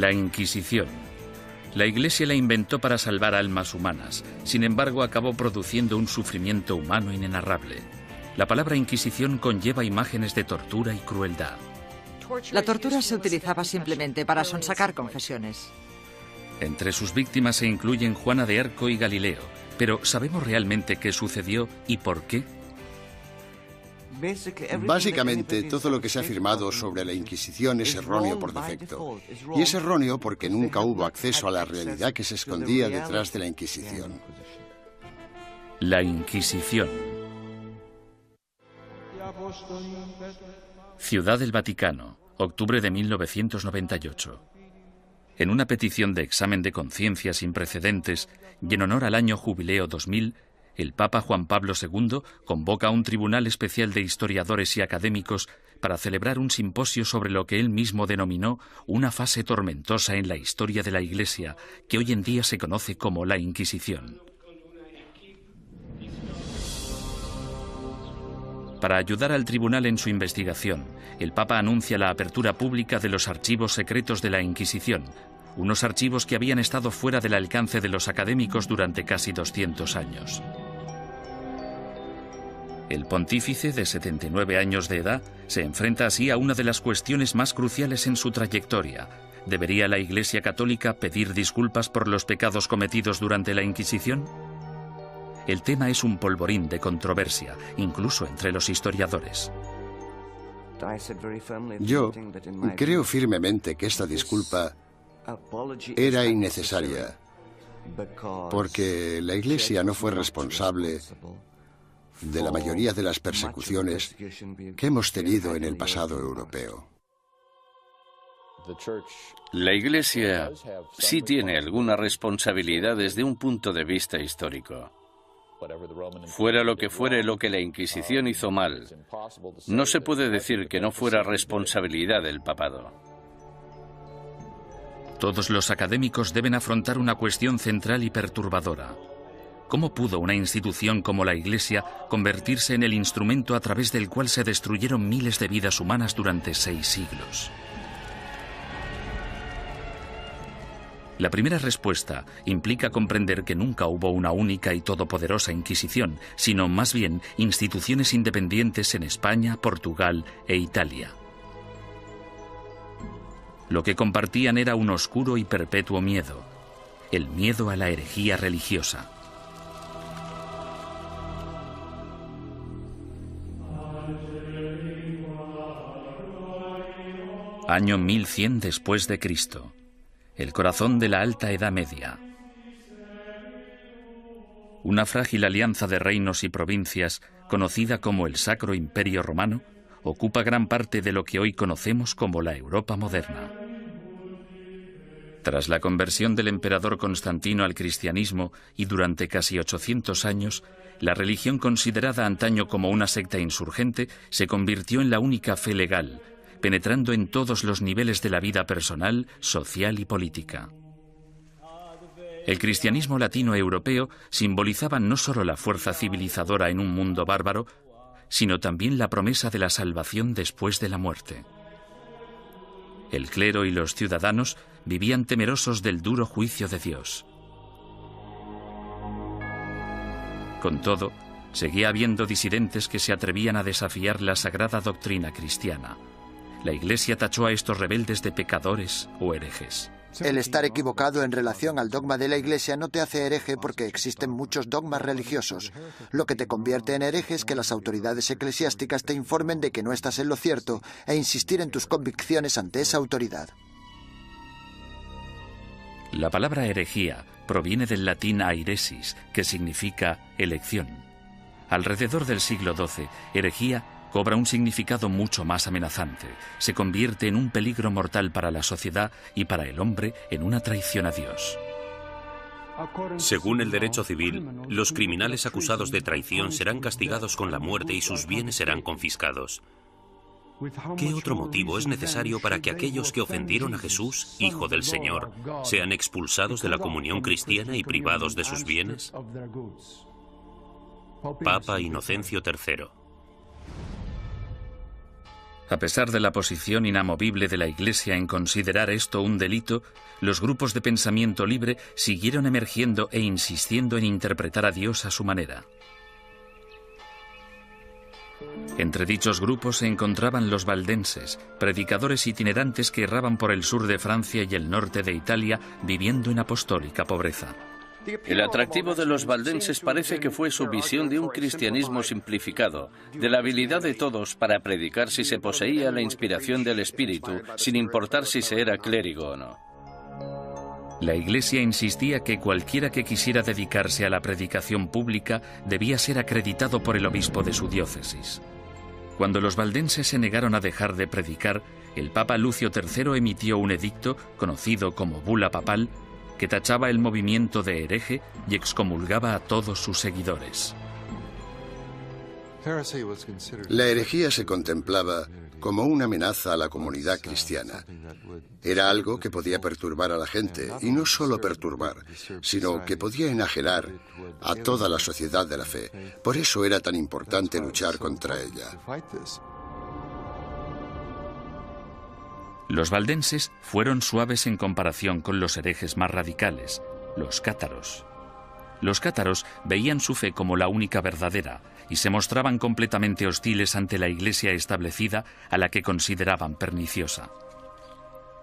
La Inquisición. La Iglesia la inventó para salvar almas humanas, sin embargo acabó produciendo un sufrimiento humano inenarrable. La palabra Inquisición conlleva imágenes de tortura y crueldad. La tortura se utilizaba simplemente para sonsacar confesiones. Entre sus víctimas se incluyen Juana de Arco y Galileo, pero ¿sabemos realmente qué sucedió y por qué? Básicamente, todo lo que se ha afirmado sobre la Inquisición es erróneo por defecto. Y es erróneo porque nunca hubo acceso a la realidad que se escondía detrás de la Inquisición. La Inquisición. Ciudad del Vaticano, octubre de 1998. En una petición de examen de conciencia sin precedentes y en honor al año jubileo 2000, el Papa Juan Pablo II convoca a un tribunal especial de historiadores y académicos para celebrar un simposio sobre lo que él mismo denominó una fase tormentosa en la historia de la Iglesia, que hoy en día se conoce como la Inquisición. Para ayudar al tribunal en su investigación, el Papa anuncia la apertura pública de los archivos secretos de la Inquisición, unos archivos que habían estado fuera del alcance de los académicos durante casi 200 años. El pontífice, de 79 años de edad, se enfrenta así a una de las cuestiones más cruciales en su trayectoria. ¿Debería la Iglesia Católica pedir disculpas por los pecados cometidos durante la Inquisición? El tema es un polvorín de controversia, incluso entre los historiadores. Yo creo firmemente que esta disculpa era innecesaria, porque la Iglesia no fue responsable de la mayoría de las persecuciones que hemos tenido en el pasado europeo. La Iglesia sí tiene alguna responsabilidad desde un punto de vista histórico. Fuera lo que fuere lo que la Inquisición hizo mal, no se puede decir que no fuera responsabilidad del papado. Todos los académicos deben afrontar una cuestión central y perturbadora. ¿Cómo pudo una institución como la Iglesia convertirse en el instrumento a través del cual se destruyeron miles de vidas humanas durante 6 siglos? La primera respuesta implica comprender que nunca hubo una única y todopoderosa Inquisición, sino más bien instituciones independientes en España, Portugal e Italia. Lo que compartían era un oscuro y perpetuo miedo, el miedo a la herejía religiosa. Año 1100 después de Cristo. El corazón de la Alta Edad Media. Una frágil alianza de reinos y provincias, conocida como el Sacro Imperio Romano, ocupa gran parte de lo que hoy conocemos como la Europa moderna. Tras la conversión del emperador Constantino al cristianismo y durante casi 800 años, la religión considerada antaño como una secta insurgente se convirtió en la única fe legal, penetrando en todos los niveles de la vida personal, social y política. El cristianismo latino europeo simbolizaba no solo la fuerza civilizadora en un mundo bárbaro, sino también la promesa de la salvación después de la muerte. El clero y los ciudadanos vivían temerosos del duro juicio de Dios. Con todo, seguía habiendo disidentes que se atrevían a desafiar la sagrada doctrina cristiana. La Iglesia tachó a estos rebeldes de pecadores o herejes. El estar equivocado en relación al dogma de la Iglesia no te hace hereje porque existen muchos dogmas religiosos. Lo que te convierte en hereje es que las autoridades eclesiásticas te informen de que no estás en lo cierto e insistir en tus convicciones ante esa autoridad. La palabra herejía proviene del latín airesis, que significa elección. Alrededor del siglo XII, herejía cobra un significado mucho más amenazante. Se convierte en un peligro mortal para la sociedad y para el hombre en una traición a Dios. Según el derecho civil, los criminales acusados de traición serán castigados con la muerte y sus bienes serán confiscados. ¿Qué otro motivo es necesario para que aquellos que ofendieron a Jesús, Hijo del Señor, sean expulsados de la comunión cristiana y privados de sus bienes? Papa Inocencio III. A pesar de la posición inamovible de la Iglesia en considerar esto un delito, los grupos de pensamiento libre siguieron emergiendo e insistiendo en interpretar a Dios a su manera. Entre dichos grupos se encontraban los valdenses, predicadores itinerantes que erraban por el sur de Francia y el norte de Italia, viviendo en apostólica pobreza. El atractivo de los valdenses parece que fue su visión de un cristianismo simplificado, de la habilidad de todos para predicar si se poseía la inspiración del Espíritu, sin importar si se era clérigo o no. La Iglesia insistía que cualquiera que quisiera dedicarse a la predicación pública debía ser acreditado por el obispo de su diócesis. Cuando los valdenses se negaron a dejar de predicar, el Papa Lucio III emitió un edicto, conocido como Bula Papal, que tachaba el movimiento de hereje y excomulgaba a todos sus seguidores. La herejía se contemplaba como una amenaza a la comunidad cristiana. Era algo que podía perturbar a la gente, y no solo perturbar, sino que podía enajenar a toda la sociedad de la fe. Por eso era tan importante luchar contra ella. Los valdenses fueron suaves en comparación con los herejes más radicales, los cátaros. Los cátaros veían su fe como la única verdadera y se mostraban completamente hostiles ante la Iglesia establecida, a la que consideraban perniciosa.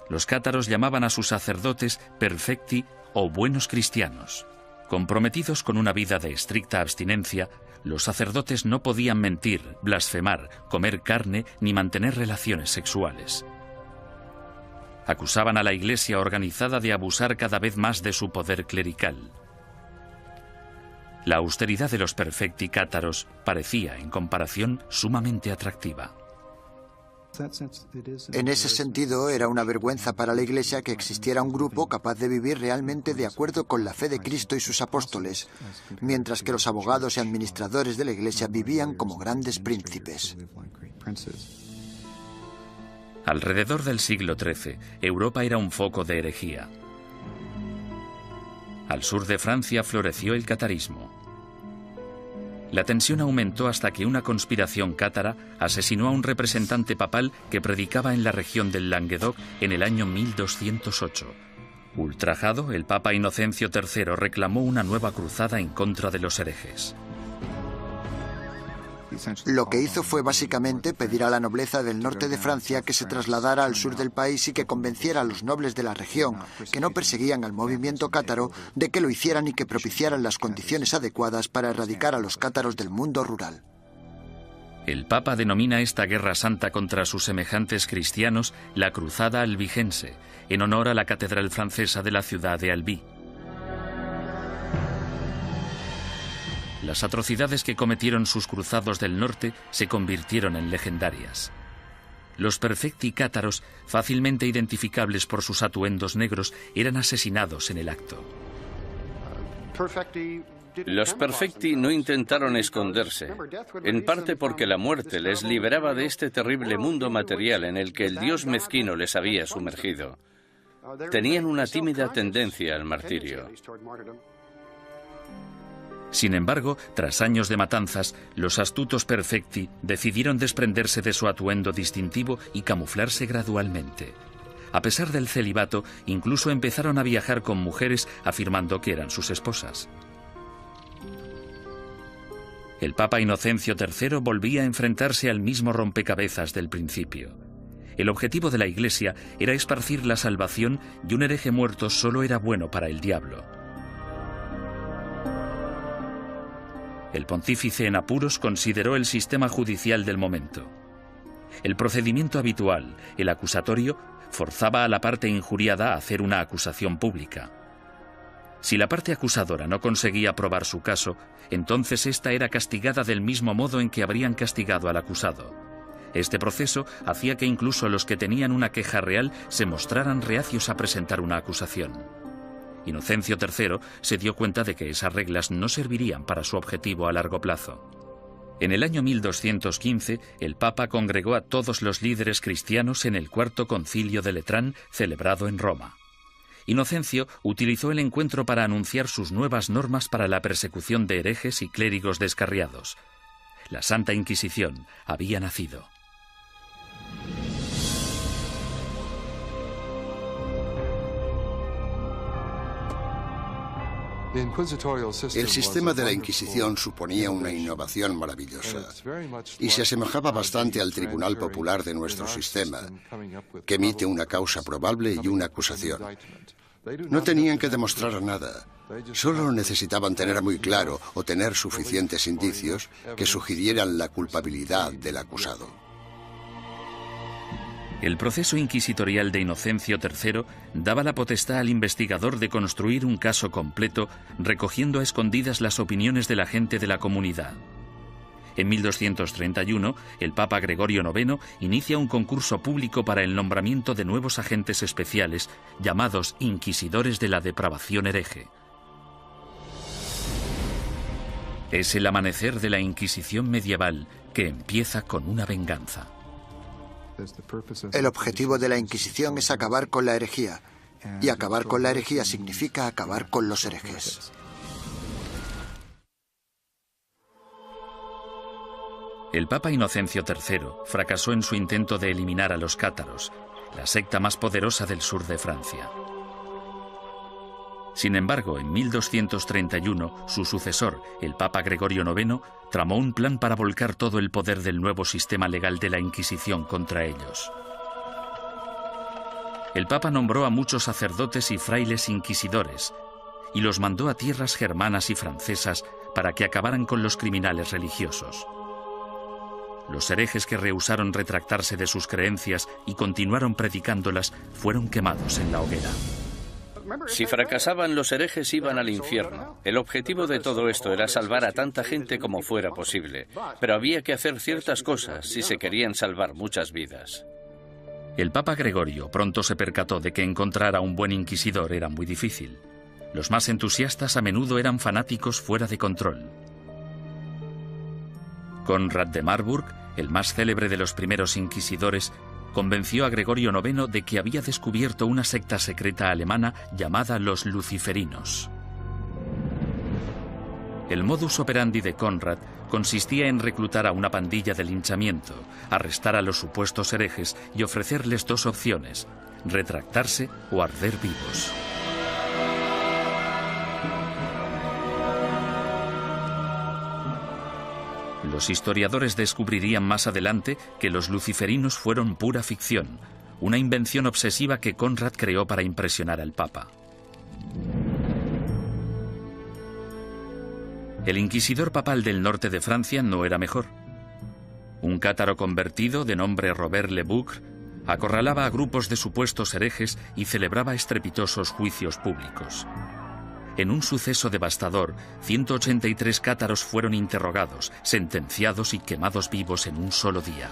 Los cátaros llamaban a sus sacerdotes perfecti o buenos cristianos. Comprometidos con una vida de estricta abstinencia, los sacerdotes no podían mentir, blasfemar, comer carne ni mantener relaciones sexuales. Acusaban a la Iglesia organizada de abusar cada vez más de su poder clerical. La austeridad de los perfecti cátaros parecía, en comparación, sumamente atractiva. En ese sentido, era una vergüenza para la Iglesia que existiera un grupo capaz de vivir realmente de acuerdo con la fe de Cristo y sus apóstoles, mientras que los abogados y administradores de la Iglesia vivían como grandes príncipes. Alrededor del siglo XIII, Europa era un foco de herejía. Al sur de Francia floreció el catarismo. La tensión aumentó hasta que una conspiración cátara asesinó a un representante papal que predicaba en la región del Languedoc en el año 1208. Ultrajado, el Papa Inocencio III reclamó una nueva cruzada en contra de los herejes. Lo que hizo fue básicamente pedir a la nobleza del norte de Francia que se trasladara al sur del país y que convenciera a los nobles de la región, que no perseguían al movimiento cátaro, de que lo hicieran y que propiciaran las condiciones adecuadas para erradicar a los cátaros del mundo rural. El Papa denomina esta guerra santa contra sus semejantes cristianos la Cruzada Albigense, en honor a la catedral francesa de la ciudad de Albi. Las atrocidades que cometieron sus cruzados del norte se convirtieron en legendarias. Los perfecti cátaros, fácilmente identificables por sus atuendos negros, eran asesinados en el acto. Los perfecti no intentaron esconderse, en parte porque la muerte les liberaba de este terrible mundo material en el que el dios mezquino les había sumergido. Tenían una tímida tendencia al martirio. Sin embargo, tras años de matanzas, los astutos perfecti decidieron desprenderse de su atuendo distintivo y camuflarse gradualmente. A pesar del celibato, incluso empezaron a viajar con mujeres afirmando que eran sus esposas. El Papa Inocencio III volvía a enfrentarse al mismo rompecabezas del principio. El objetivo de la Iglesia era esparcir la salvación y un hereje muerto solo era bueno para el diablo. El pontífice en apuros consideró el sistema judicial del momento. El procedimiento habitual, el acusatorio, forzaba a la parte injuriada a hacer una acusación pública. Si la parte acusadora no conseguía probar su caso, entonces ésta era castigada del mismo modo en que habrían castigado al acusado. Este proceso hacía que incluso los que tenían una queja real se mostraran reacios a presentar una acusación. Inocencio III se dio cuenta de que esas reglas no servirían para su objetivo a largo plazo. En el año 1215, el Papa congregó a todos los líderes cristianos en el Cuarto Concilio de Letrán, celebrado en Roma. Inocencio utilizó el encuentro para anunciar sus nuevas normas para la persecución de herejes y clérigos descarriados. La Santa Inquisición había nacido. El sistema de la Inquisición suponía una innovación maravillosa y se asemejaba bastante al Tribunal Popular de nuestro sistema, que emite una causa probable y una acusación. No tenían que demostrar nada, solo necesitaban tener muy claro o tener suficientes indicios que sugirieran la culpabilidad del acusado. El proceso inquisitorial de Inocencio III daba la potestad al investigador de construir un caso completo, recogiendo a escondidas las opiniones de la gente de la comunidad. En 1231, el Papa Gregorio IX inicia un concurso público para el nombramiento de nuevos agentes especiales, llamados inquisidores de la depravación hereje. Es el amanecer de la Inquisición medieval, que empieza con una venganza. El objetivo de la Inquisición es acabar con la herejía, y acabar con la herejía significa acabar con los herejes. El Papa Inocencio III fracasó en su intento de eliminar a los cátaros, la secta más poderosa del sur de Francia. Sin embargo, en 1231, su sucesor, el Papa Gregorio IX, tramó un plan para volcar todo el poder del nuevo sistema legal de la Inquisición contra ellos. El Papa nombró a muchos sacerdotes y frailes inquisidores y los mandó a tierras germanas y francesas para que acabaran con los criminales religiosos. Los herejes que rehusaron retractarse de sus creencias y continuaron predicándolas fueron quemados en la hoguera. Si fracasaban, los herejes iban al infierno. El objetivo de todo esto era salvar a tanta gente como fuera posible, pero había que hacer ciertas cosas si se querían salvar muchas vidas. El Papa Gregorio pronto se percató de que encontrar a un buen inquisidor era muy difícil. Los más entusiastas a menudo eran fanáticos fuera de control. Conrad de Marburg, el más célebre de los primeros inquisidores, convenció a Gregorio IX de que había descubierto una secta secreta alemana llamada los luciferinos. El modus operandi de Conrad consistía en reclutar a una pandilla de linchamiento, arrestar a los supuestos herejes y ofrecerles dos opciones: retractarse o arder vivos. Los historiadores descubrirían más adelante que los luciferinos fueron pura ficción, una invención obsesiva que Conrad creó para impresionar al Papa. El inquisidor papal del norte de Francia no era mejor. Un cátaro convertido de nombre Robert Le Boucq acorralaba a grupos de supuestos herejes y celebraba estrepitosos juicios públicos. En un suceso devastador, 183 cátaros fueron interrogados, sentenciados y quemados vivos en un solo día.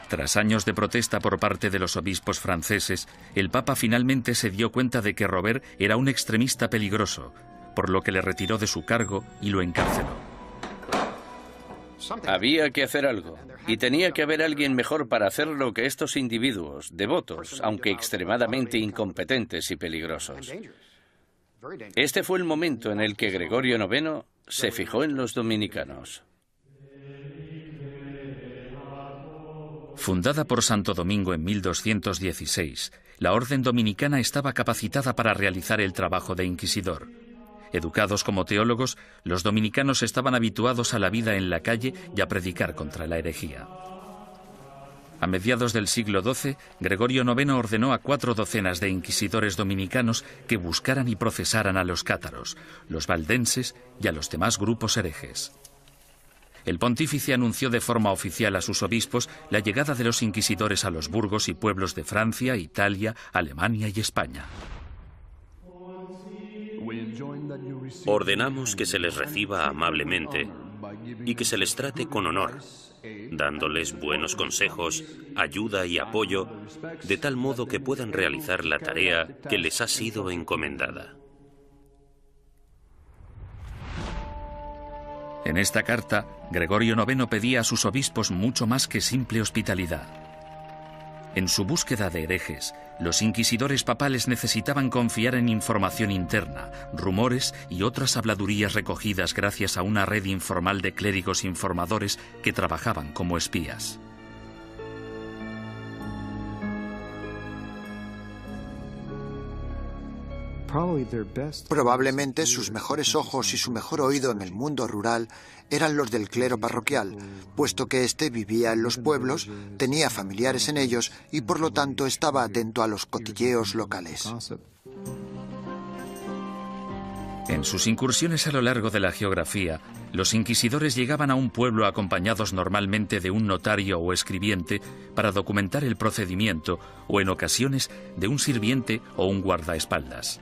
Tras años de protesta por parte de los obispos franceses, el Papa finalmente se dio cuenta de que Robert era un extremista peligroso, por lo que le retiró de su cargo y lo encarceló. Había que hacer algo, y tenía que haber alguien mejor para hacerlo que estos individuos, devotos, aunque extremadamente incompetentes y peligrosos. Este fue el momento en el que Gregorio IX se fijó en los dominicanos. Fundada por Santo Domingo en 1216, la orden dominicana estaba capacitada para realizar el trabajo de inquisidor. Educados como teólogos, los dominicanos estaban habituados a la vida en la calle y a predicar contra la herejía. A mediados del siglo XII, Gregorio IX ordenó a 4 docenas de inquisidores dominicanos que buscaran y procesaran a los cátaros, los valdenses y a los demás grupos herejes. El pontífice anunció de forma oficial a sus obispos la llegada de los inquisidores a los burgos y pueblos de Francia, Italia, Alemania y España. Ordenamos que se les reciba amablemente y que se les trate con honor, dándoles buenos consejos, ayuda y apoyo, de tal modo que puedan realizar la tarea que les ha sido encomendada. En esta carta, Gregorio IX pedía a sus obispos mucho más que simple hospitalidad. En su búsqueda de herejes, los inquisidores papales necesitaban confiar en información interna, rumores y otras habladurías recogidas gracias a una red informal de clérigos informadores que trabajaban como espías. Probablemente sus mejores ojos y su mejor oído en el mundo rural eran los del clero parroquial, puesto que éste vivía en los pueblos, tenía familiares en ellos y por lo tanto estaba atento a los cotilleos locales. En sus incursiones a lo largo de la geografía, los inquisidores llegaban a un pueblo acompañados normalmente de un notario o escribiente para documentar el procedimiento o, en ocasiones, de un sirviente o un guardaespaldas.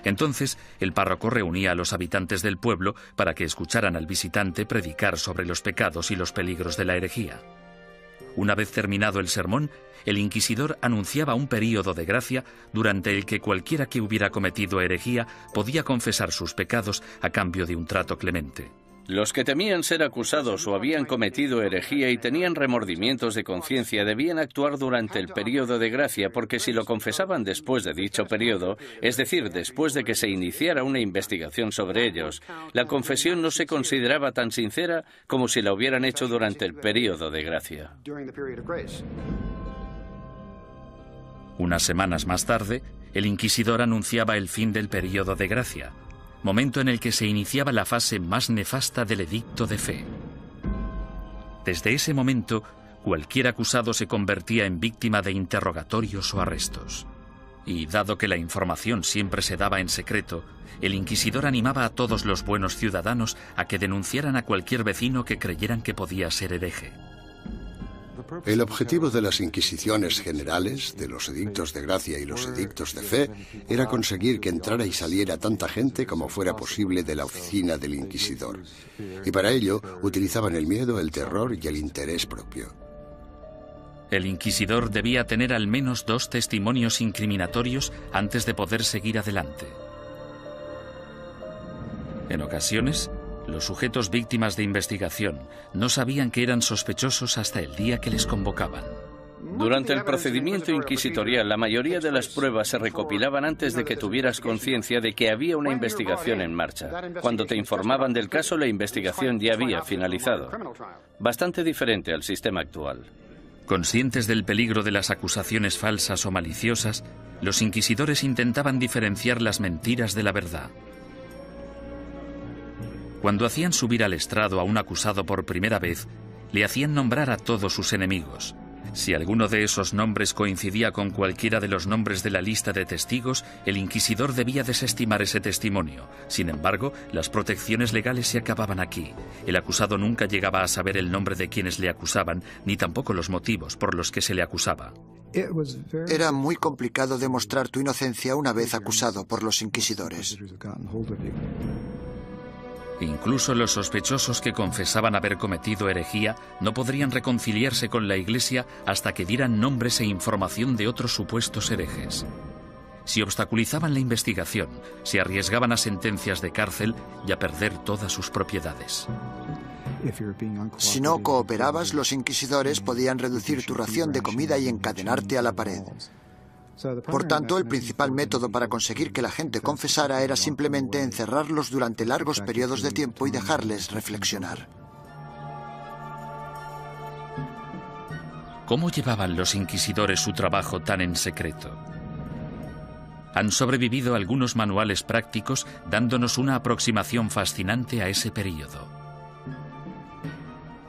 Entonces, el párroco reunía a los habitantes del pueblo para que escucharan al visitante predicar sobre los pecados y los peligros de la herejía. Una vez terminado el sermón, el inquisidor anunciaba un período de gracia durante el que cualquiera que hubiera cometido herejía podía confesar sus pecados a cambio de un trato clemente. Los que temían ser acusados o habían cometido herejía y tenían remordimientos de conciencia debían actuar durante el período de gracia, porque si lo confesaban después de dicho período, es decir, después de que se iniciara una investigación sobre ellos, la confesión no se consideraba tan sincera como si la hubieran hecho durante el período de gracia. Unas semanas más tarde, el inquisidor anunciaba el fin del período de gracia, momento en el que se iniciaba la fase más nefasta del edicto de fe. Desde ese momento, cualquier acusado se convertía en víctima de interrogatorios o arrestos. Y dado que la información siempre se daba en secreto, el inquisidor animaba a todos los buenos ciudadanos a que denunciaran a cualquier vecino que creyeran que podía ser hereje. El objetivo de las inquisiciones generales, de los edictos de gracia y los edictos de fe, era conseguir que entrara y saliera tanta gente como fuera posible de la oficina del inquisidor. Y para ello utilizaban el miedo, el terror y el interés propio. El inquisidor debía tener al menos 2 testimonios incriminatorios antes de poder seguir adelante. En ocasiones, los sujetos víctimas de investigación no sabían que eran sospechosos hasta el día que les convocaban. Durante el procedimiento inquisitorial, la mayoría de las pruebas se recopilaban antes de que tuvieras conciencia de que había una investigación en marcha. Cuando te informaban del caso, la investigación ya había finalizado. Bastante diferente al sistema actual. Conscientes del peligro de las acusaciones falsas o maliciosas, los inquisidores intentaban diferenciar las mentiras de la verdad. Cuando hacían subir al estrado a un acusado por primera vez, le hacían nombrar a todos sus enemigos. Si alguno de esos nombres coincidía con cualquiera de los nombres de la lista de testigos, el inquisidor debía desestimar ese testimonio. Sin embargo, las protecciones legales se acababan aquí. El acusado nunca llegaba a saber el nombre de quienes le acusaban, ni tampoco los motivos por los que se le acusaba. Era muy complicado demostrar tu inocencia una vez acusado por los inquisidores. Incluso los sospechosos que confesaban haber cometido herejía no podrían reconciliarse con la Iglesia hasta que dieran nombres e información de otros supuestos herejes. Si obstaculizaban la investigación, se arriesgaban a sentencias de cárcel y a perder todas sus propiedades. Si no cooperabas, los inquisidores podían reducir tu ración de comida y encadenarte a la pared. Por tanto, el principal método para conseguir que la gente confesara era simplemente encerrarlos durante largos periodos de tiempo y dejarles reflexionar. ¿Cómo llevaban los inquisidores su trabajo tan en secreto? Han sobrevivido algunos manuales prácticos dándonos una aproximación fascinante a ese período.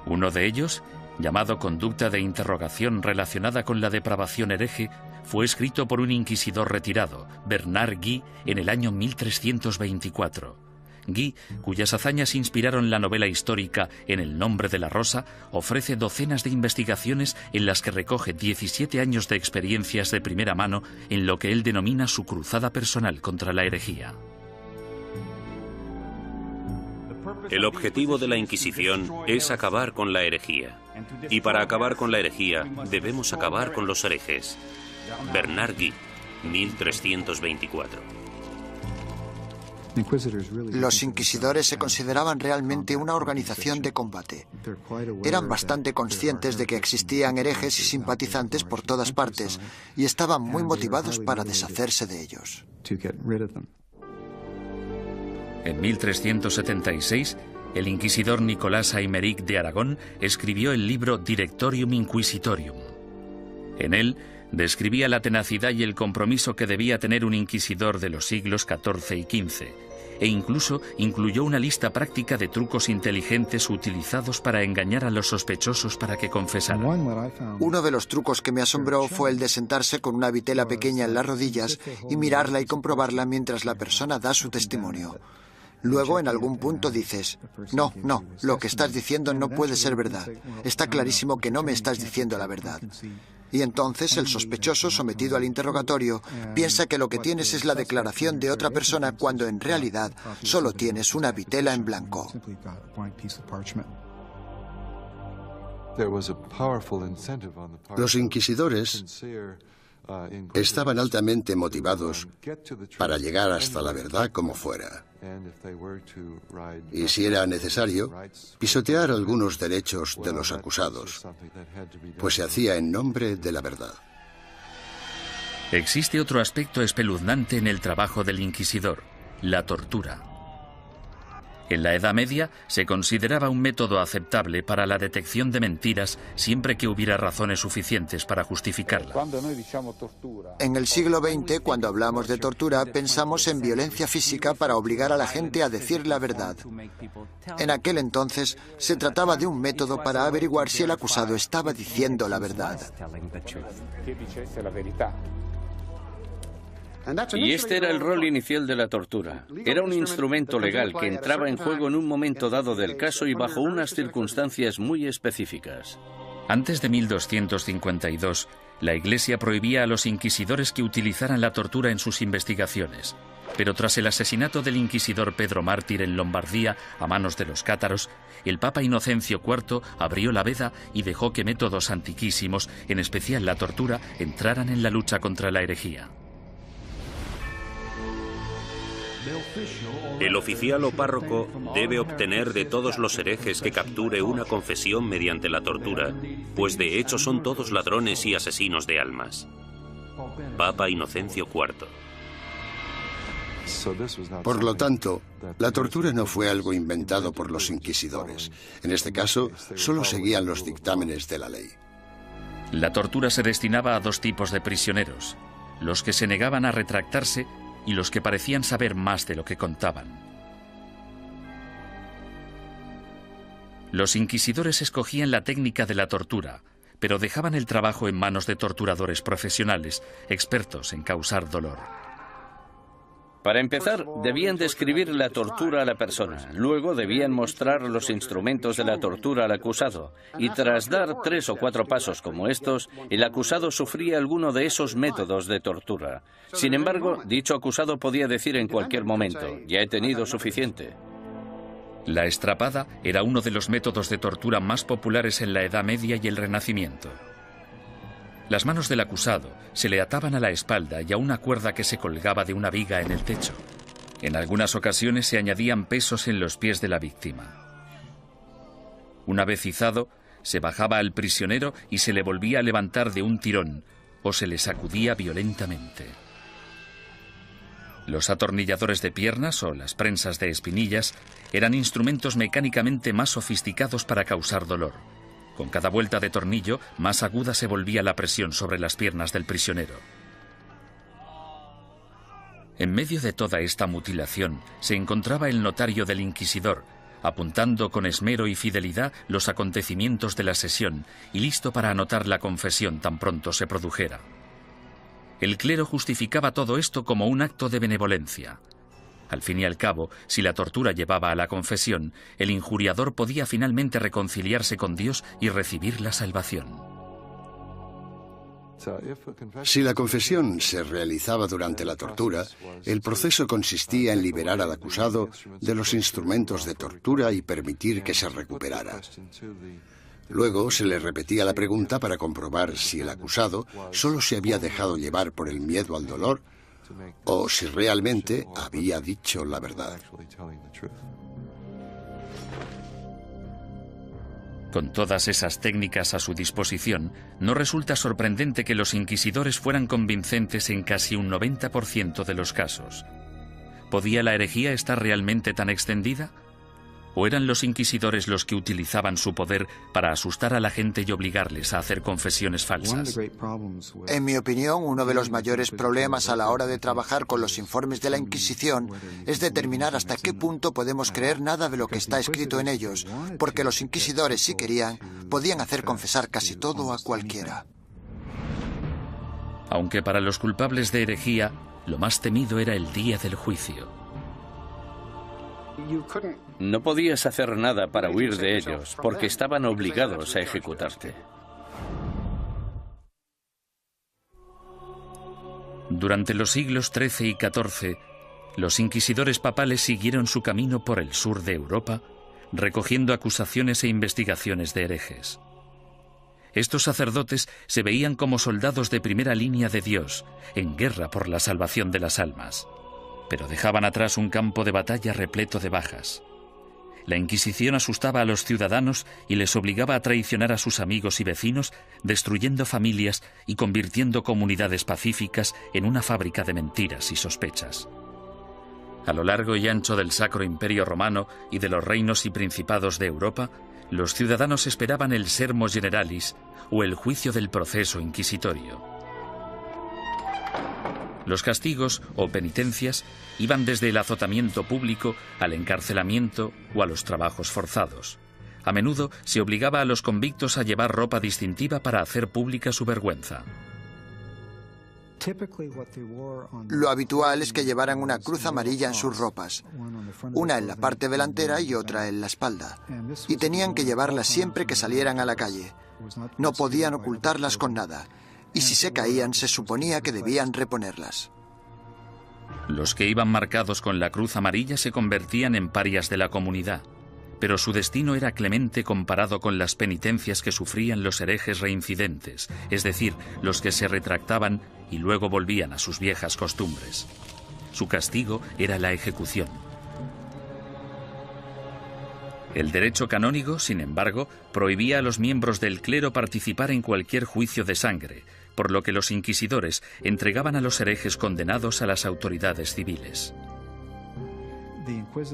Uno de ellos, llamado Conducta de interrogación relacionada con la depravación hereje, fue escrito por un inquisidor retirado, Bernard Guy, en el año 1324. Guy, cuyas hazañas inspiraron la novela histórica En el nombre de la rosa, ofrece docenas de investigaciones en las que recoge 17 años de experiencias de primera mano en lo que él denomina su cruzada personal contra la herejía. El objetivo de la Inquisición es acabar con la herejía. Y para acabar con la herejía, debemos acabar con los herejes. Bernard Guy, 1324. Los inquisidores se consideraban realmente una organización de combate. Eran bastante conscientes de que existían herejes y simpatizantes por todas partes y estaban muy motivados para deshacerse de ellos. En 1376, el inquisidor Nicolás Aymeric de Aragón escribió el libro Directorium Inquisitorium. En él describía la tenacidad y el compromiso que debía tener un inquisidor de los siglos XIV y XV, e incluso incluyó una lista práctica de trucos inteligentes utilizados para engañar a los sospechosos para que confesaran. Uno de los trucos que me asombró fue el de sentarse con una vitela pequeña en las rodillas y mirarla y comprobarla mientras la persona da su testimonio. Luego, en algún punto dices, no, lo que estás diciendo no puede ser verdad. Está clarísimo que no me estás diciendo la verdad. Y entonces el sospechoso, sometido al interrogatorio, piensa que lo que tienes es la declaración de otra persona cuando en realidad solo tienes una vitela en blanco. Los inquisidores estaban altamente motivados para llegar hasta la verdad como fuera. Y si era necesario, pisotear algunos derechos de los acusados, pues se hacía en nombre de la verdad. Existe otro aspecto espeluznante en el trabajo del inquisidor: la tortura. En la Edad Media se consideraba un método aceptable para la detección de mentiras siempre que hubiera razones suficientes para justificarla. En el siglo XX, cuando hablamos de tortura, pensamos en violencia física para obligar a la gente a decir la verdad. En aquel entonces, se trataba de un método para averiguar si el acusado estaba diciendo la verdad. Y este era el rol inicial de la tortura. Era un instrumento legal que entraba en juego en un momento dado del caso y bajo unas circunstancias muy específicas. Antes de 1252, la Iglesia prohibía a los inquisidores que utilizaran la tortura en sus investigaciones. Pero tras el asesinato del inquisidor Pedro Mártir en Lombardía a manos de los cátaros, el Papa Inocencio IV abrió la veda y dejó que métodos antiquísimos, en especial la tortura, entraran en la lucha contra la herejía. El oficial o párroco debe obtener de todos los herejes que capture una confesión mediante la tortura, pues de hecho son todos ladrones y asesinos de almas. Papa Inocencio IV. Por lo tanto, la tortura no fue algo inventado por los inquisidores. En este caso, solo seguían los dictámenes de la ley. La tortura se destinaba a dos tipos de prisioneros: los que se negaban a retractarse y los que parecían saber más de lo que contaban. Los inquisidores escogían la técnica de la tortura, pero dejaban el trabajo en manos de torturadores profesionales, expertos en causar dolor. Para empezar, debían describir la tortura a la persona. Luego debían mostrar los instrumentos de la tortura al acusado. Y tras dar 3 o 4 pasos como estos, el acusado sufría alguno de esos métodos de tortura. Sin embargo, dicho acusado podía decir en cualquier momento: ya he tenido suficiente. La estrapada era uno de los métodos de tortura más populares en la Edad Media y el Renacimiento. Las manos del acusado se le ataban a la espalda y a una cuerda que se colgaba de una viga en el techo. En algunas ocasiones se añadían pesos en los pies de la víctima. Una vez izado, se bajaba al prisionero y se le volvía a levantar de un tirón o se le sacudía violentamente. Los atornilladores de piernas o las prensas de espinillas eran instrumentos mecánicamente más sofisticados para causar dolor. Con cada vuelta de tornillo, más aguda se volvía la presión sobre las piernas del prisionero. En medio de toda esta mutilación se encontraba el notario del inquisidor, apuntando con esmero y fidelidad los acontecimientos de la sesión y listo para anotar la confesión tan pronto se produjera. El clero justificaba todo esto como un acto de benevolencia. Al fin y al cabo, si la tortura llevaba a la confesión, el injuriador podía finalmente reconciliarse con Dios y recibir la salvación. Si la confesión se realizaba durante la tortura, el proceso consistía en liberar al acusado de los instrumentos de tortura y permitir que se recuperara. Luego se le repetía la pregunta para comprobar si el acusado solo se había dejado llevar por el miedo al dolor o si realmente había dicho la verdad. Con todas esas técnicas a su disposición, no resulta sorprendente que los inquisidores fueran convincentes en casi un 90% de los casos. ¿Podía la herejía estar realmente tan extendida? ¿O eran los inquisidores los que utilizaban su poder para asustar a la gente y obligarles a hacer confesiones falsas? En mi opinión, uno de los mayores problemas a la hora de trabajar con los informes de la Inquisición es determinar hasta qué punto podemos creer nada de lo que está escrito en ellos, porque los inquisidores, si querían, podían hacer confesar casi todo a cualquiera. Aunque para los culpables de herejía, lo más temido era el día del juicio. No podías hacer nada para huir de ellos, porque estaban obligados a ejecutarte. Durante los siglos XIII y XIV, los inquisidores papales siguieron su camino por el sur de Europa, recogiendo acusaciones e investigaciones de herejes. Estos sacerdotes se veían como soldados de primera línea de Dios, en guerra por la salvación de las almas, pero dejaban atrás un campo de batalla repleto de bajas. La Inquisición asustaba a los ciudadanos y les obligaba a traicionar a sus amigos y vecinos, destruyendo familias y convirtiendo comunidades pacíficas en una fábrica de mentiras y sospechas. A lo largo y ancho del Sacro Imperio Romano y de los reinos y principados de Europa, los ciudadanos esperaban el Sermo Generalis o el juicio del proceso inquisitorio. Los castigos o penitencias iban desde el azotamiento público al encarcelamiento o a los trabajos forzados. A menudo se obligaba a los convictos a llevar ropa distintiva para hacer pública su vergüenza. Lo habitual es que llevaran una cruz amarilla en sus ropas, una en la parte delantera y otra en la espalda, y tenían que llevarlas siempre que salieran a la calle. No podían ocultarlas con nada, y si se caían se suponía que debían reponerlas. Los que iban marcados con la cruz amarilla se convertían en parias de la comunidad, pero su destino era clemente comparado con las penitencias que sufrían los herejes reincidentes, es decir, los que se retractaban y luego volvían a sus viejas costumbres. Su castigo era la ejecución. El derecho canónico, sin embargo, prohibía a los miembros del clero participar en cualquier juicio de sangre, por lo que los inquisidores entregaban a los herejes condenados a las autoridades civiles.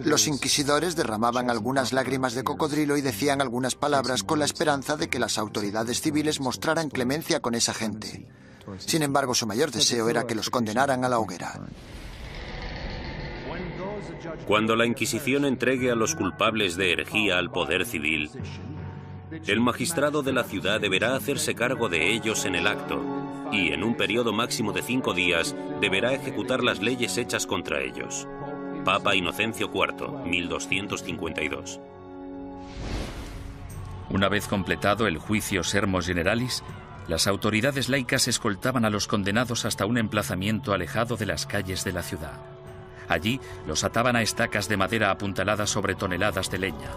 Los inquisidores derramaban algunas lágrimas de cocodrilo y decían algunas palabras con la esperanza de que las autoridades civiles mostraran clemencia con esa gente. Sin embargo, su mayor deseo era que los condenaran a la hoguera. Cuando la Inquisición entregue a los culpables de herejía al poder civil, el magistrado de la ciudad deberá hacerse cargo de ellos en el acto y, en un periodo máximo de 5 días, deberá ejecutar las leyes hechas contra ellos. Papa Inocencio IV, 1252. Una vez completado el juicio Sermo Generalis, las autoridades laicas escoltaban a los condenados hasta un emplazamiento alejado de las calles de la ciudad. Allí los ataban a estacas de madera apuntaladas sobre toneladas de leña.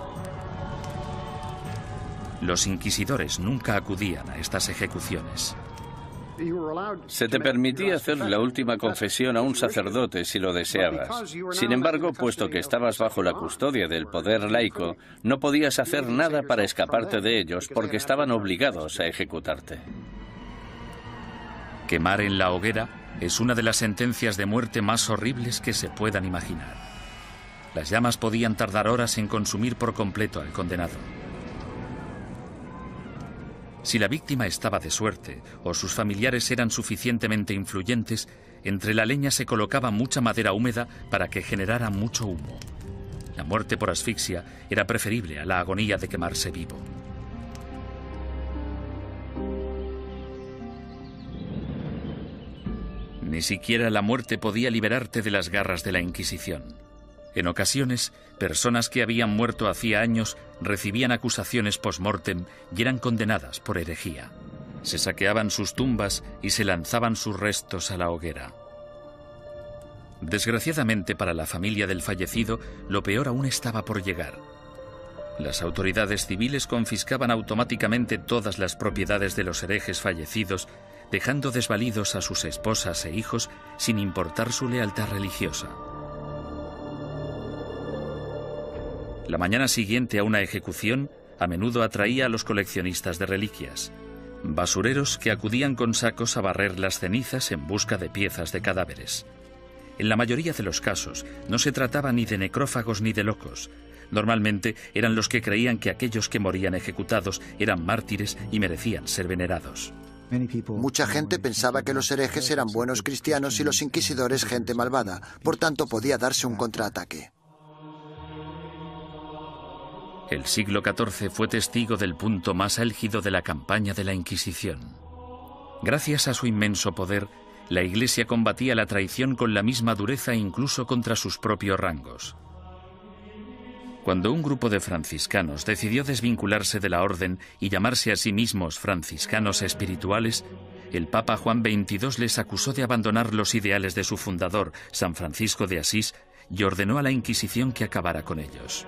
Los inquisidores nunca acudían a estas ejecuciones. Se te permitía hacer la última confesión a un sacerdote si lo deseabas. Sin embargo, puesto que estabas bajo la custodia del poder laico, no podías hacer nada para escaparte de ellos porque estaban obligados a ejecutarte. Quemar en la hoguera es una de las sentencias de muerte más horribles que se puedan imaginar. Las llamas podían tardar horas en consumir por completo al condenado. Si la víctima estaba de suerte o sus familiares eran suficientemente influyentes, entre la leña se colocaba mucha madera húmeda para que generara mucho humo. La muerte por asfixia era preferible a la agonía de quemarse vivo. Ni siquiera la muerte podía liberarte de las garras de la Inquisición. En ocasiones, personas que habían muerto hacía años recibían acusaciones post-mortem y eran condenadas por herejía. Se saqueaban sus tumbas y se lanzaban sus restos a la hoguera. Desgraciadamente para la familia del fallecido, lo peor aún estaba por llegar. Las autoridades civiles confiscaban automáticamente todas las propiedades de los herejes fallecidos, dejando desvalidos a sus esposas e hijos sin importar su lealtad religiosa. La mañana siguiente a una ejecución a menudo atraía a los coleccionistas de reliquias, basureros que acudían con sacos a barrer las cenizas en busca de piezas de cadáveres. En la mayoría de los casos no se trataba ni de necrófagos ni de locos. Normalmente eran los que creían que aquellos que morían ejecutados eran mártires y merecían ser venerados. Mucha gente pensaba que los herejes eran buenos cristianos y los inquisidores gente malvada, por tanto podía darse un contraataque. El siglo XIV fue testigo del punto más álgido de la campaña de la Inquisición. Gracias a su inmenso poder, la Iglesia combatía la traición con la misma dureza incluso contra sus propios rangos. Cuando un grupo de franciscanos decidió desvincularse de la orden y llamarse a sí mismos franciscanos espirituales, el Papa Juan XXII les acusó de abandonar los ideales de su fundador, San Francisco de Asís, y ordenó a la Inquisición que acabara con ellos.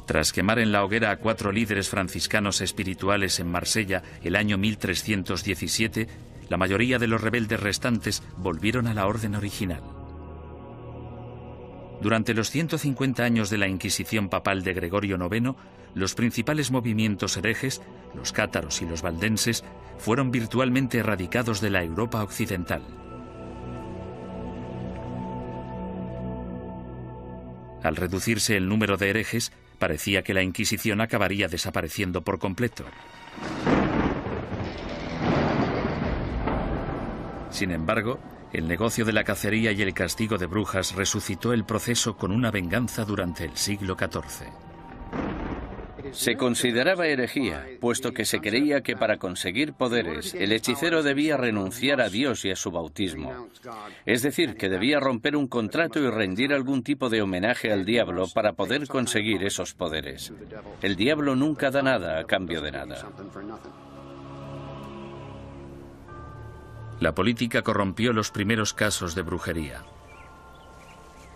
Tras quemar en la hoguera a 4 líderes franciscanos espirituales en Marsella el año 1317, la mayoría de los rebeldes restantes volvieron a la orden original. Durante los 150 años de la Inquisición papal de Gregorio IX, los principales movimientos herejes, los cátaros y los valdenses, fueron virtualmente erradicados de la Europa occidental. Al reducirse el número de herejes, parecía que la Inquisición acabaría desapareciendo por completo. Sin embargo, el negocio de la cacería y el castigo de brujas resucitó el proceso con una venganza durante el siglo XIV. Se consideraba herejía, puesto que se creía que para conseguir poderes el hechicero debía renunciar a Dios y a su bautismo. Es decir, que debía romper un contrato y rendir algún tipo de homenaje al diablo para poder conseguir esos poderes. El diablo nunca da nada a cambio de nada. La política corrompió los primeros casos de brujería.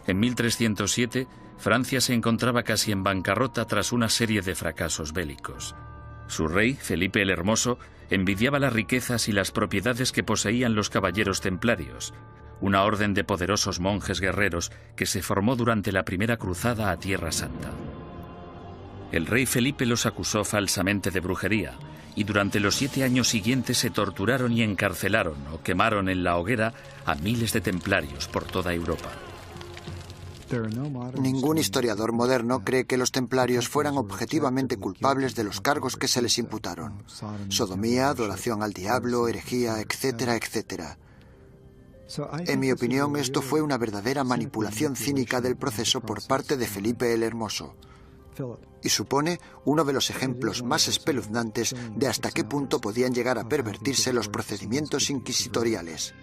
En 1307, Francia se encontraba casi en bancarrota tras una serie de fracasos bélicos. Su rey, Felipe el Hermoso, envidiaba las riquezas y las propiedades que poseían los caballeros templarios, una orden de poderosos monjes guerreros que se formó durante la primera cruzada a Tierra Santa. El rey Felipe los acusó falsamente de brujería, y durante los 7 años siguientes se torturaron y encarcelaron o quemaron en la hoguera a miles de templarios por toda Europa. Ningún historiador moderno cree que los templarios fueran objetivamente culpables de los cargos que se les imputaron: sodomía, adoración al diablo, herejía, etcétera, etcétera. En mi opinión, esto fue una verdadera manipulación cínica del proceso por parte de Felipe el Hermoso, y supone uno de los ejemplos más espeluznantes de hasta qué punto podían llegar a pervertirse los procedimientos inquisitoriales.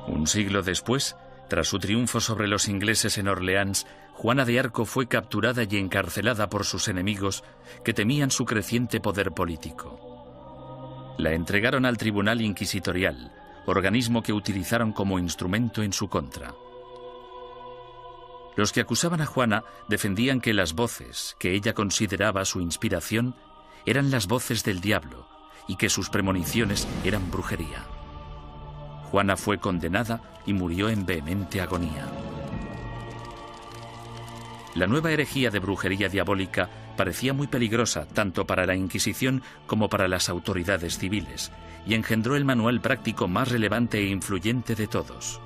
Un siglo después, tras su triunfo sobre los ingleses en Orleans, Juana de Arco fue capturada y encarcelada por sus enemigos, que temían su creciente poder político. La entregaron al Tribunal Inquisitorial, organismo que utilizaron como instrumento en su contra. Los que acusaban a Juana defendían que las voces que ella consideraba su inspiración eran las voces del diablo y que sus premoniciones eran brujería. Juana fue condenada y murió en vehemente agonía. La nueva herejía de brujería diabólica parecía muy peligrosa tanto para la Inquisición como para las autoridades civiles, y engendró el manual práctico más relevante e influyente de todos.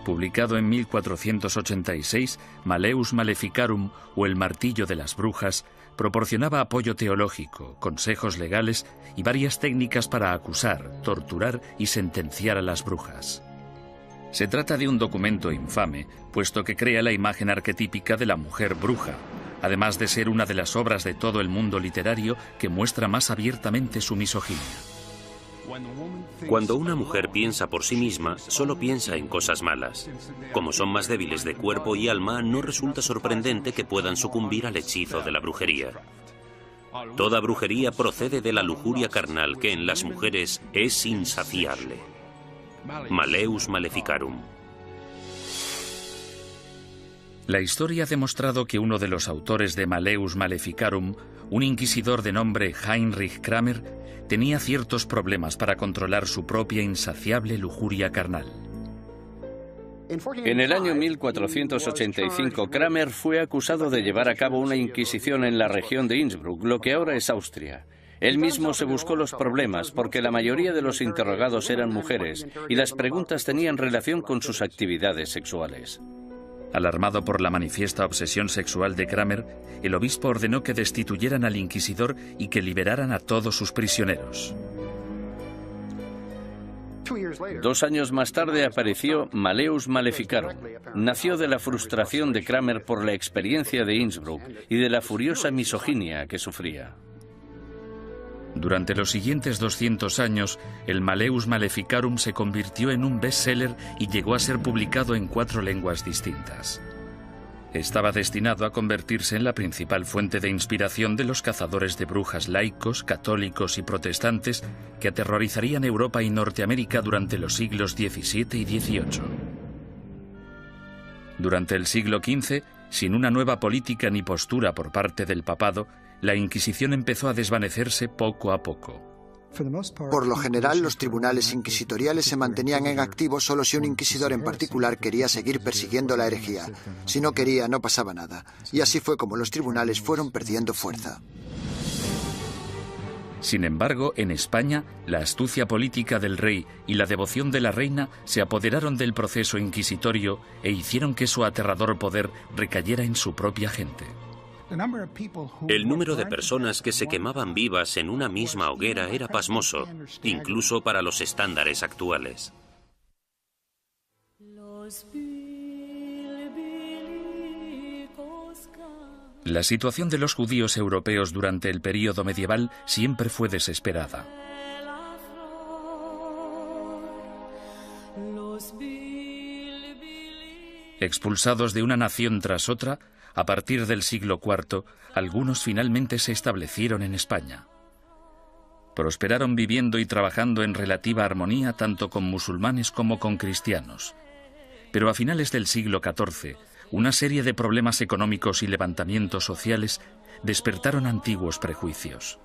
Publicado en 1486, Maleus Maleficarum, o el martillo de las brujas, proporcionaba apoyo teológico, consejos legales y varias técnicas para acusar, torturar y sentenciar a las brujas. Se trata de un documento infame, puesto que crea la imagen arquetípica de la mujer bruja, además de ser una de las obras de todo el mundo literario que muestra más abiertamente su misoginia. Cuando una mujer piensa por sí misma, solo piensa en cosas malas. Como son más débiles de cuerpo y alma, no resulta sorprendente que puedan sucumbir al hechizo de la brujería. Toda brujería procede de la lujuria carnal que en las mujeres es insaciable. Maleus Maleficarum. La historia ha demostrado que uno de los autores de Maleus Maleficarum, un inquisidor de nombre Heinrich Kramer, tenía ciertos problemas para controlar su propia insaciable lujuria carnal. En el año 1485, Kramer fue acusado de llevar a cabo una inquisición en la región de Innsbruck, lo que ahora es Austria. Él mismo se buscó los problemas porque la mayoría de los interrogados eran mujeres y las preguntas tenían relación con sus actividades sexuales. Alarmado por la manifiesta obsesión sexual de Kramer, el obispo ordenó que destituyeran al inquisidor y que liberaran a todos sus prisioneros. 2 años más tarde apareció Malleus Maleficarum. Nació de la frustración de Kramer por la experiencia de Innsbruck y de la furiosa misoginia que sufría. Durante los siguientes 200 años, el Malleus Maleficarum se convirtió en un bestseller y llegó a ser publicado en 4 lenguas distintas. Estaba destinado a convertirse en la principal fuente de inspiración de los cazadores de brujas laicos, católicos y protestantes que aterrorizarían Europa y Norteamérica durante los siglos XVII y XVIII. Durante el siglo XV, sin una nueva política ni postura por parte del papado, la Inquisición empezó a desvanecerse poco a poco. Por lo general, los tribunales inquisitoriales se mantenían en activo solo si un inquisidor en particular quería seguir persiguiendo la herejía. Si no quería, no pasaba nada. Y así fue como los tribunales fueron perdiendo fuerza. Sin embargo, en España, la astucia política del rey y la devoción de la reina se apoderaron del proceso inquisitorio e hicieron que su aterrador poder recayera en su propia gente. El número de personas que se quemaban vivas en una misma hoguera era pasmoso, incluso para los estándares actuales. La situación de los judíos europeos durante el período medieval siempre fue desesperada. Expulsados de una nación tras otra, a partir del siglo IV, algunos finalmente se establecieron en España. Prosperaron viviendo y trabajando en relativa armonía tanto con musulmanes como con cristianos. Pero a finales del siglo XIV, una serie de problemas económicos y levantamientos sociales despertaron antiguos prejuicios.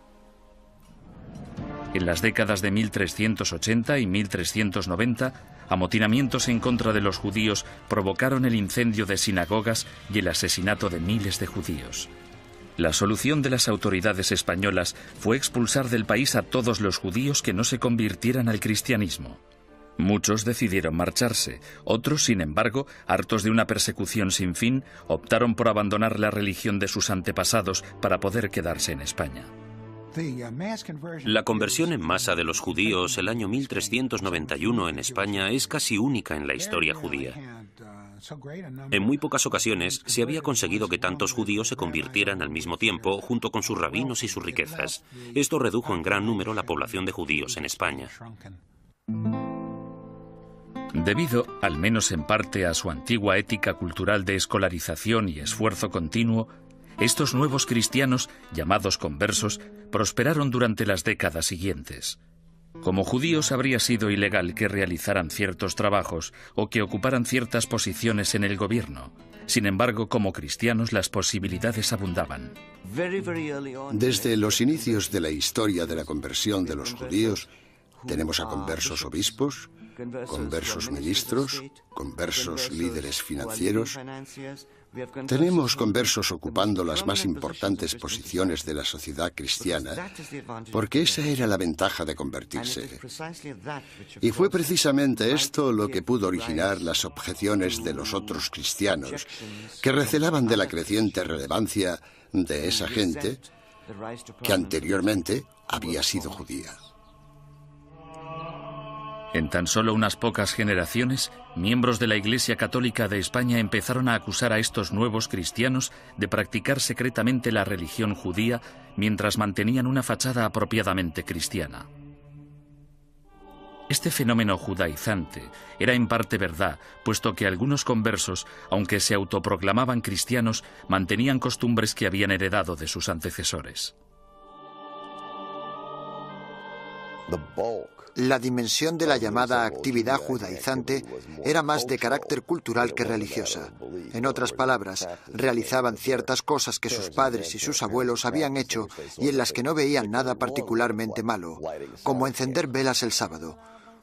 En las décadas de 1380 y 1390, amotinamientos en contra de los judíos provocaron el incendio de sinagogas y el asesinato de miles de judíos. La solución de las autoridades españolas fue expulsar del país a todos los judíos que no se convirtieran al cristianismo. Muchos decidieron marcharse, otros, sin embargo, hartos de una persecución sin fin, optaron por abandonar la religión de sus antepasados para poder quedarse en España. La conversión en masa de los judíos el año 1391 en España es casi única en la historia judía. En muy pocas ocasiones se había conseguido que tantos judíos se convirtieran al mismo tiempo junto con sus rabinos y sus riquezas. Esto redujo en gran número la población de judíos en España. Debido, al menos en parte, a su antigua ética cultural de escolarización y esfuerzo continuo, estos nuevos cristianos, llamados conversos, prosperaron durante las décadas siguientes. Como judíos habría sido ilegal que realizaran ciertos trabajos o que ocuparan ciertas posiciones en el gobierno. Sin embargo, como cristianos las posibilidades abundaban. Desde los inicios de la historia de la conversión de los judíos, tenemos a conversos obispos, conversos ministros, conversos líderes financieros. Tenemos conversos ocupando las más importantes posiciones de la sociedad cristiana, porque esa era la ventaja de convertirse. Y fue precisamente esto lo que pudo originar las objeciones de los otros cristianos, que recelaban de la creciente relevancia de esa gente que anteriormente había sido judía. En tan solo unas pocas generaciones, miembros de la Iglesia Católica de España empezaron a acusar a estos nuevos cristianos de practicar secretamente la religión judía mientras mantenían una fachada apropiadamente cristiana. Este fenómeno judaizante era en parte verdad, puesto que algunos conversos, aunque se autoproclamaban cristianos, mantenían costumbres que habían heredado de sus antecesores. La dimensión de la llamada actividad judaizante era más de carácter cultural que religiosa. En otras palabras, realizaban ciertas cosas que sus padres y sus abuelos habían hecho y en las que no veían nada particularmente malo, como encender velas el sábado.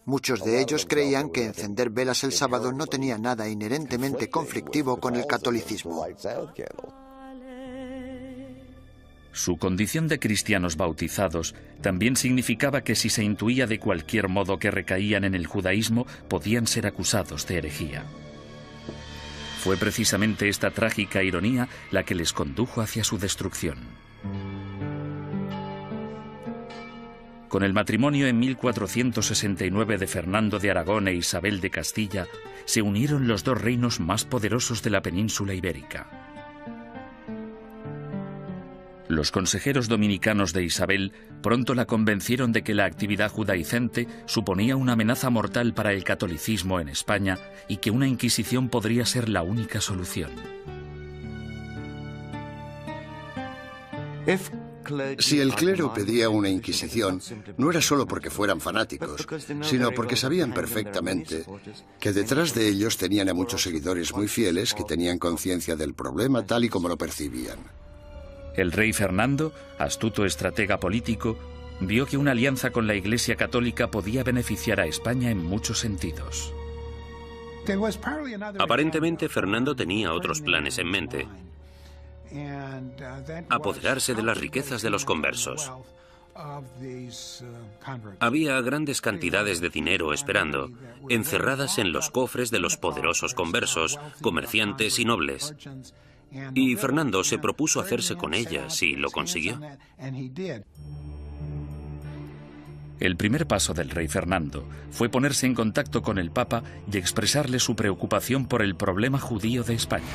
Muchos de ellos creían que encender velas el sábado no tenía nada inherentemente conflictivo con el catolicismo. Su condición de cristianos bautizados también significaba que si se intuía de cualquier modo que recaían en el judaísmo, podían ser acusados de herejía. Fue precisamente esta trágica ironía la que les condujo hacia su destrucción. Con el matrimonio en 1469 de Fernando de Aragón e Isabel de Castilla, se unieron los dos reinos más poderosos de la península ibérica. Los consejeros dominicanos de Isabel pronto la convencieron de que la actividad judaizante suponía una amenaza mortal para el catolicismo en España y que una Inquisición podría ser la única solución. Si el clero pedía una Inquisición, no era solo porque fueran fanáticos, sino porque sabían perfectamente que detrás de ellos tenían a muchos seguidores muy fieles que tenían conciencia del problema tal y como lo percibían. El rey Fernando, astuto estratega político, vio que una alianza con la Iglesia Católica podía beneficiar a España en muchos sentidos. Aparentemente, Fernando tenía otros planes en mente. Apoderarse de las riquezas de los conversos. Había grandes cantidades de dinero esperando, encerradas en los cofres de los poderosos conversos, comerciantes y nobles. Y Fernando se propuso hacerse con ellas y lo consiguió. El primer paso del rey Fernando fue ponerse en contacto con el Papa y expresarle su preocupación por el problema judío de España.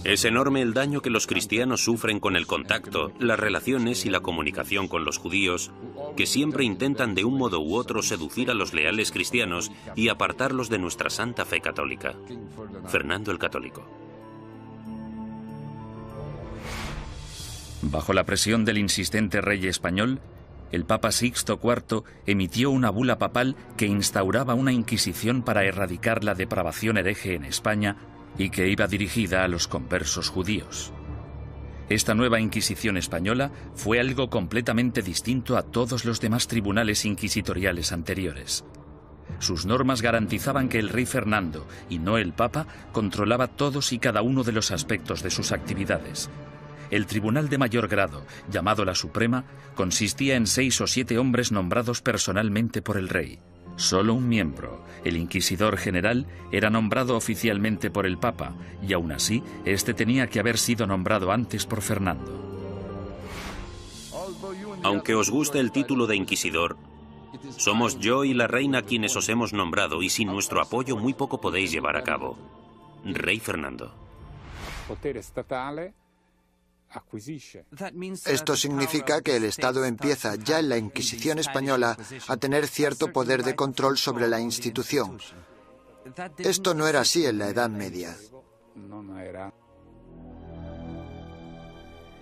Es enorme el daño que los cristianos sufren con el contacto, las relaciones y la comunicación con los judíos, que siempre intentan de un modo u otro seducir a los leales cristianos y apartarlos de nuestra santa fe católica. Fernando el Católico. Bajo la presión del insistente rey español, el Papa Sixto IV emitió una bula papal que instauraba una inquisición para erradicar la depravación hereje en España y que iba dirigida a los conversos judíos. Esta nueva Inquisición española fue algo completamente distinto a todos los demás tribunales inquisitoriales anteriores. Sus normas garantizaban que el rey Fernando, y no el Papa, controlaba todos y cada uno de los aspectos de sus actividades. El tribunal de mayor grado, llamado la Suprema, consistía en 6 o 7 hombres nombrados personalmente por el rey. Solo un miembro, el inquisidor general, era nombrado oficialmente por el Papa, y aún así, este tenía que haber sido nombrado antes por Fernando. Aunque os guste el título de inquisidor, somos yo y la reina quienes os hemos nombrado, y sin nuestro apoyo muy poco podéis llevar a cabo. Rey Fernando. Esto significa que el Estado empieza ya en la Inquisición española a tener cierto poder de control sobre la institución. Esto no era así en la Edad Media.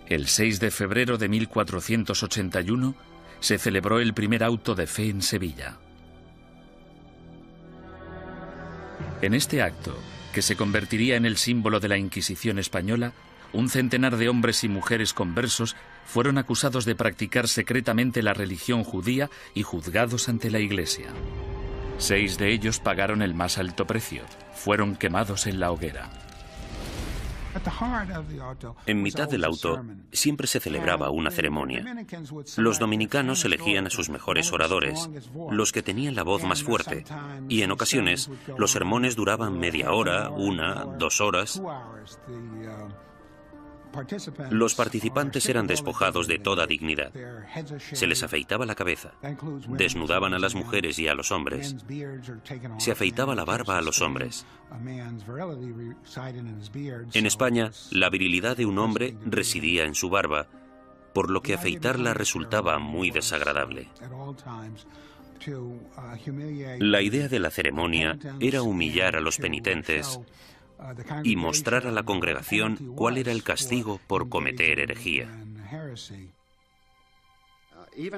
El 6 de febrero de 1481 se celebró el primer auto de fe en Sevilla. En este acto, que se convertiría en el símbolo de la Inquisición española, un centenar de hombres y mujeres conversos fueron acusados de practicar secretamente la religión judía y juzgados ante la Iglesia. 6 de ellos pagaron el más alto precio. Fueron quemados en la hoguera. En mitad del auto siempre se celebraba una ceremonia. Los dominicanos elegían a sus mejores oradores, los que tenían la voz más fuerte, y en ocasiones los sermones duraban media hora, 1, 2 horas. Los participantes eran despojados de toda dignidad. Se les afeitaba la cabeza, desnudaban a las mujeres y a los hombres, se afeitaba la barba a los hombres. En España, la virilidad de un hombre residía en su barba, por lo que afeitarla resultaba muy desagradable. La idea de la ceremonia era humillar a los penitentes y mostrar a la congregación cuál era el castigo por cometer herejía.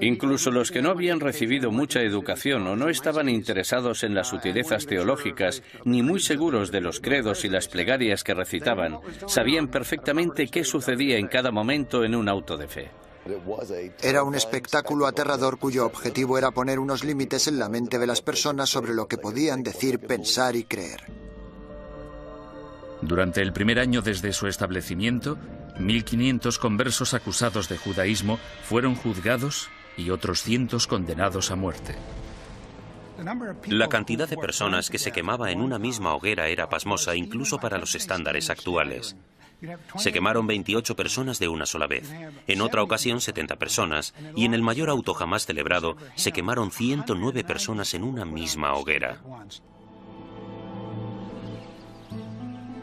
Incluso los que no habían recibido mucha educación o no estaban interesados en las sutilezas teológicas, ni muy seguros de los credos y las plegarias que recitaban, sabían perfectamente qué sucedía en cada momento en un auto de fe. Era un espectáculo aterrador cuyo objetivo era poner unos límites en la mente de las personas sobre lo que podían decir, pensar y creer. Durante el primer año desde su establecimiento, 1.500 conversos acusados de judaísmo fueron juzgados y otros cientos condenados a muerte. La cantidad de personas que se quemaba en una misma hoguera era pasmosa incluso para los estándares actuales. Se quemaron 28 personas de una sola vez, en otra ocasión 70 personas, y en el mayor auto jamás celebrado se quemaron 109 personas en una misma hoguera.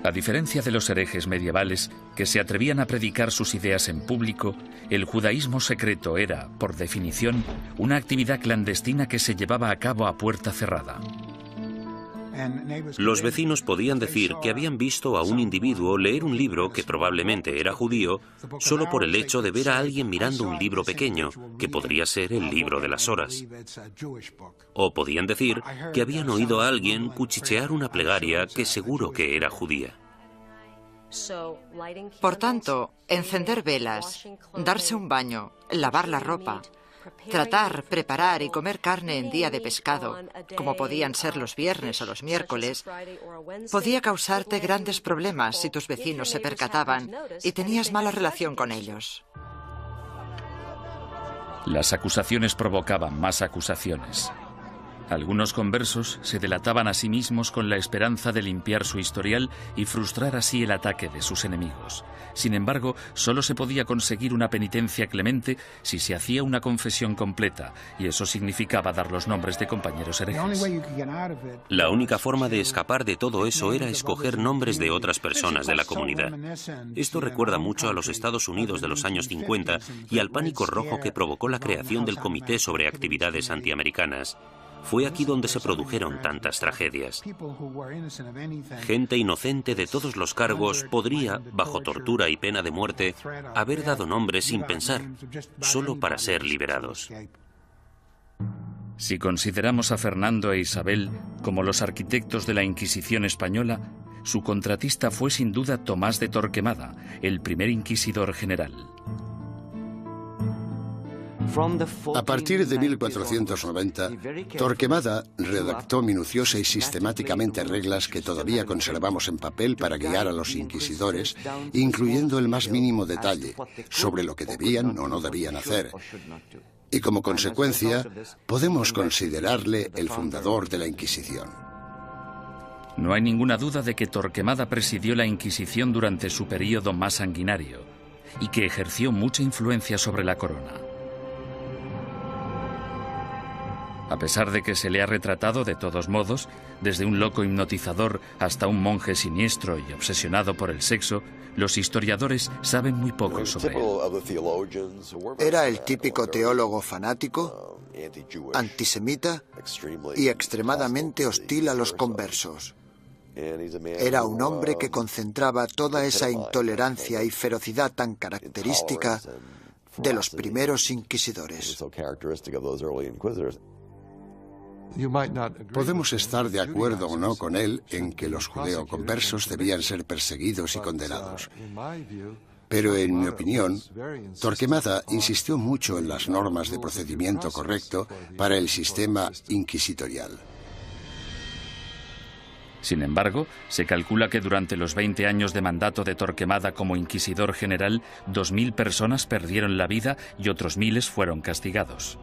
A diferencia de los herejes medievales, que se atrevían a predicar sus ideas en público, el judaísmo secreto era, por definición, una actividad clandestina que se llevaba a cabo a puerta cerrada. Los vecinos podían decir que habían visto a un individuo leer un libro que probablemente era judío solo por el hecho de ver a alguien mirando un libro pequeño, que podría ser el libro de las horas. O podían decir que habían oído a alguien cuchichear una plegaria que seguro que era judía. Por tanto, encender velas, darse un baño, lavar la ropa, tratar, preparar y comer carne en día de pescado, como podían ser los viernes o los miércoles, podía causarte grandes problemas si tus vecinos se percataban y tenías mala relación con ellos. Las acusaciones provocaban más acusaciones. Algunos conversos se delataban a sí mismos con la esperanza de limpiar su historial y frustrar así el ataque de sus enemigos. Sin embargo, solo se podía conseguir una penitencia clemente si se hacía una confesión completa, y eso significaba dar los nombres de compañeros herejes. La única forma de escapar de todo eso era escoger nombres de otras personas de la comunidad. Esto recuerda mucho a los Estados Unidos de los años 50 y al pánico rojo que provocó la creación del Comité sobre Actividades Antiamericanas. Fue aquí donde se produjeron tantas tragedias. Gente inocente de todos los cargos podría, bajo tortura y pena de muerte, haber dado nombres sin pensar, solo para ser liberados. Si consideramos a Fernando e Isabel como los arquitectos de la Inquisición española, su contratista fue sin duda Tomás de Torquemada, el primer inquisidor general. A partir de 1490, Torquemada redactó minuciosa y sistemáticamente reglas que todavía conservamos en papel para guiar a los inquisidores, incluyendo el más mínimo detalle sobre lo que debían o no debían hacer. Y como consecuencia, podemos considerarle el fundador de la Inquisición. No hay ninguna duda de que Torquemada presidió la Inquisición durante su período más sanguinario y que ejerció mucha influencia sobre la corona. A pesar de que se le ha retratado de todos modos, desde un loco hipnotizador hasta un monje siniestro y obsesionado por el sexo, los historiadores saben muy poco sobre él. Era el típico teólogo fanático, antisemita y extremadamente hostil a los conversos. Era un hombre que concentraba toda esa intolerancia y ferocidad tan característica de los primeros inquisidores. Podemos estar de acuerdo o no con él en que los judeoconversos debían ser perseguidos y condenados. Pero en mi opinión, Torquemada insistió mucho en las normas de procedimiento correcto para el sistema inquisitorial. Sin embargo, se calcula que durante los 20 años de mandato de Torquemada como inquisidor general, 2.000 personas perdieron la vida y otros miles fueron castigados.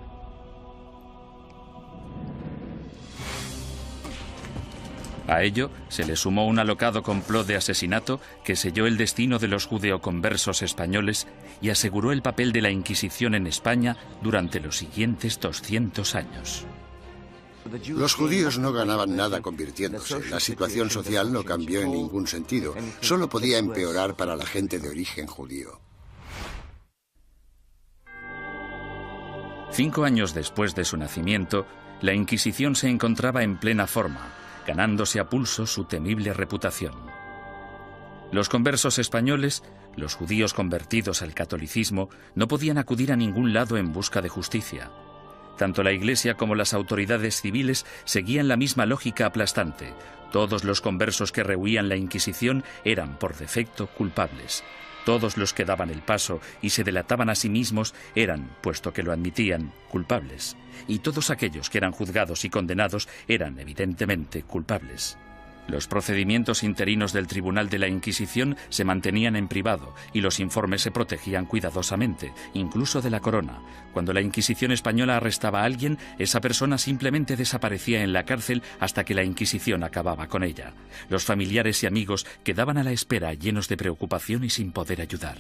A ello se le sumó un alocado complot de asesinato que selló el destino de los judeoconversos españoles y aseguró el papel de la Inquisición en España durante los siguientes 200 años. Los judíos no ganaban nada convirtiéndose. La situación social no cambió en ningún sentido. Solo podía empeorar para la gente de origen judío. 5 años después de su nacimiento, la Inquisición se encontraba en plena forma, ganándose a pulso su temible reputación. Los conversos españoles, los judíos convertidos al catolicismo, no podían acudir a ningún lado en busca de justicia. Tanto la Iglesia como las autoridades civiles seguían la misma lógica aplastante. Todos los conversos que rehuían la Inquisición eran, por defecto, culpables. Todos los que daban el paso y se delataban a sí mismos eran, puesto que lo admitían, culpables. Y todos aquellos que eran juzgados y condenados eran, evidentemente, culpables. Los procedimientos interinos del Tribunal de la Inquisición se mantenían en privado y los informes se protegían cuidadosamente, incluso de la corona. Cuando la Inquisición española arrestaba a alguien, esa persona simplemente desaparecía en la cárcel hasta que la Inquisición acababa con ella. Los familiares y amigos quedaban a la espera, llenos de preocupación y sin poder ayudar.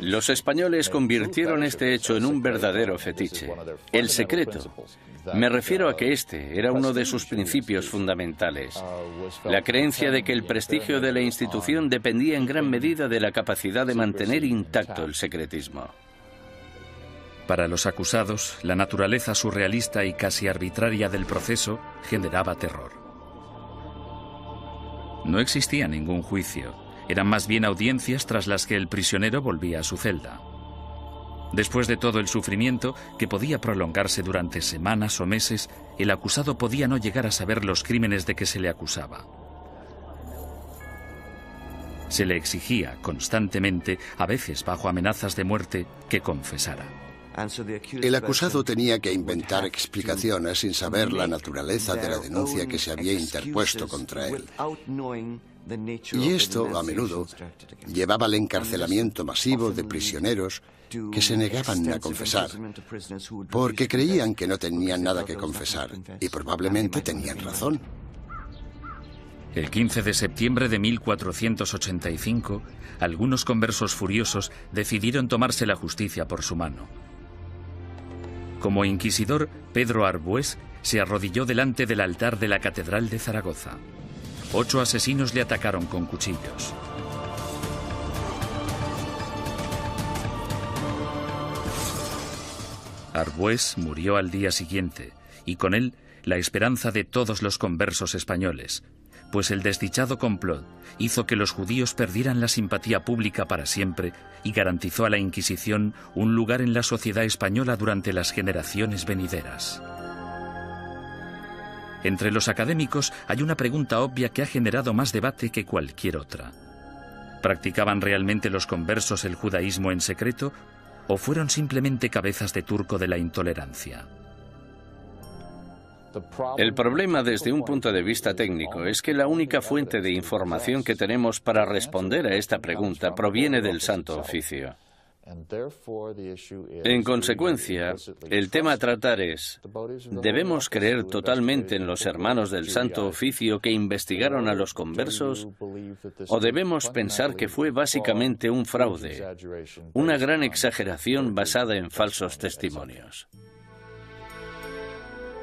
Los españoles convirtieron este hecho en un verdadero fetiche, el secreto. Me refiero a que este era uno de sus principios fundamentales, la creencia de que el prestigio de la institución dependía en gran medida de la capacidad de mantener intacto el secretismo. Para los acusados, la naturaleza surrealista y casi arbitraria del proceso generaba terror. No existía ningún juicio. Eran más bien audiencias tras las que el prisionero volvía a su celda. Después de todo el sufrimiento, que podía prolongarse durante semanas o meses, el acusado podía no llegar a saber los crímenes de que se le acusaba. Se le exigía constantemente, a veces bajo amenazas de muerte, que confesara. El acusado tenía que inventar explicaciones sin saber la naturaleza de la denuncia que se había interpuesto contra él. Y esto, a menudo, llevaba al encarcelamiento masivo de prisioneros que se negaban a confesar, porque creían que no tenían nada que confesar, y probablemente tenían razón. El 15 de septiembre de 1485, algunos conversos furiosos decidieron tomarse la justicia por su mano. Como inquisidor, Pedro Arbués se arrodilló delante del altar de la Catedral de Zaragoza. 8 asesinos le atacaron con cuchillos. Arbués murió al día siguiente, y con él la esperanza de todos los conversos españoles, pues el desdichado complot hizo que los judíos perdieran la simpatía pública para siempre y garantizó a la Inquisición un lugar en la sociedad española durante las generaciones venideras. Entre los académicos hay una pregunta obvia que ha generado más debate que cualquier otra. ¿Practicaban realmente los conversos el judaísmo en secreto o fueron simplemente cabezas de turco de la intolerancia? El problema desde un punto de vista técnico es que la única fuente de información que tenemos para responder a esta pregunta proviene del Santo Oficio. En consecuencia, el tema a tratar es, ¿debemos creer totalmente en los hermanos del Santo Oficio que investigaron a los conversos? ¿O debemos pensar que fue básicamente un fraude, una gran exageración basada en falsos testimonios?